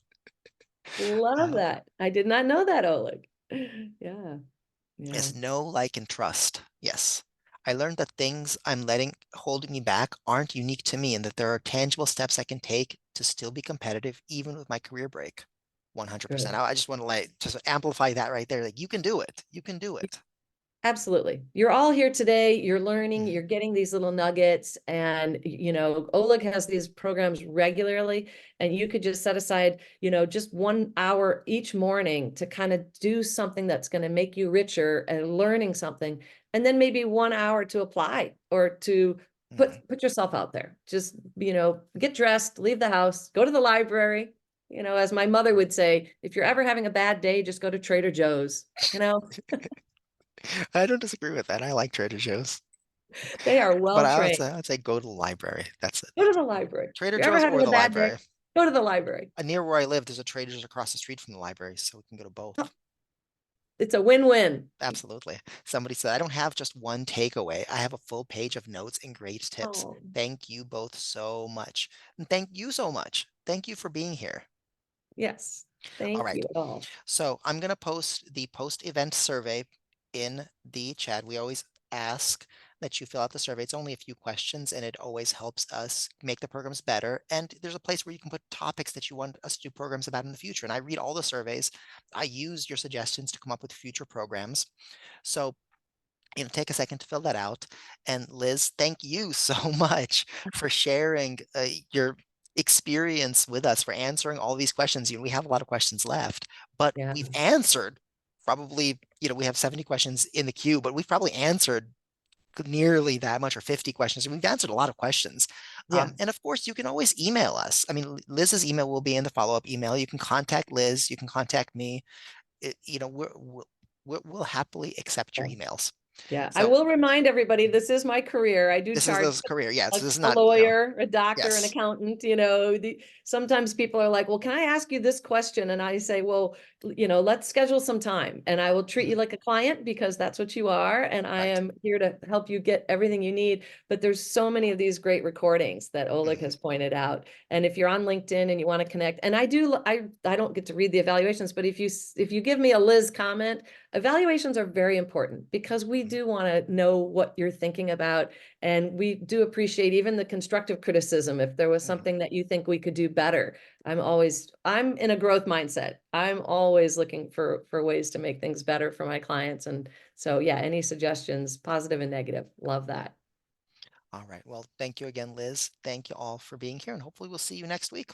Love Uh, that. I did not know that, Oleg. Yeah. Yeah. is know, like, and trust. Yes. I learned that things I'm letting holding me back aren't unique to me and that there are tangible steps I can take to still be competitive even with my career break. 100%. Good. I just want to like just amplify that right there. Like you can do it. You can do it. Absolutely. You're all here today. You're learning, Mhm, you're getting these little nuggets. And, Oleg has these programs regularly, and you could just set aside, just 1 hour each morning to kind of do something that's going to make you richer and learning something. And then maybe 1 hour to apply or to mhm. put yourself out there. Just, get dressed, leave the house, go to the library. As my mother would say, if you're ever having a bad day, just go to Trader Joe's. I don't disagree with that. I like Trader Joe's, They are but well trained. I would say go to the library. That's it. Go to the library. If Trader you're ever Joe's having or a the bad day, library. go to the library. Near where I live, there's a Trader's across the street from the library, so we can go to Oh, both. it's a win-win. Absolutely. Somebody said, I don't have just one takeaway. I have a full page of notes and great tips. Oh, Thank you both so much. And thank you so much. Thank you for being here. yes. All Thank right. you all. So I'm going to post the post-event survey in the chat. We always ask that you fill out the survey. It's only a few questions and it always helps us make the programs better. And there's a place where you can put topics that you want us to do programs about in the future. And I read all the surveys. I use your suggestions to come up with future programs. So take a second to fill that out. And Liz, thank you so much for sharing your experience with us, for answering all these questions. We have a lot of questions left, but Yeah. we've answered probably, we have 70 questions in the queue, but we've probably answered nearly that much or 50 questions. And we've answered a lot of questions. Yeah. And of course, you can always email us. I mean, Liz's email will be in the follow-up email. You can contact Liz. You can contact me. We'll happily accept your Yeah. emails. Yeah, I So will remind everybody, this is my career. I do this is charge Liz's career. Yeah, so like this is a not, lawyer, a doctor, an yes. accountant, sometimes people are like, well, can I ask you this question? And I say, well, let's schedule some time and I will treat you Mhm, like a client because that's what you are. And I right. am here to help you get everything you need. But there's so many of these great recordings that Oleg Mhm, has pointed out. And if you're on LinkedIn and you want to connect, and I don't get to read the evaluations, but if you give me a Liz comment, evaluations are very important because we mhm, do want to know what you're thinking about. And we do appreciate even the constructive criticism. If there was mhm. something that you think we could do better, I'm in a growth mindset. I'm always looking for ways to make things better for my clients. And so, yeah, any suggestions, positive and negative, love that. All right. Well, thank you again, Liz. Thank you all for being here, and hopefully we'll see you next week.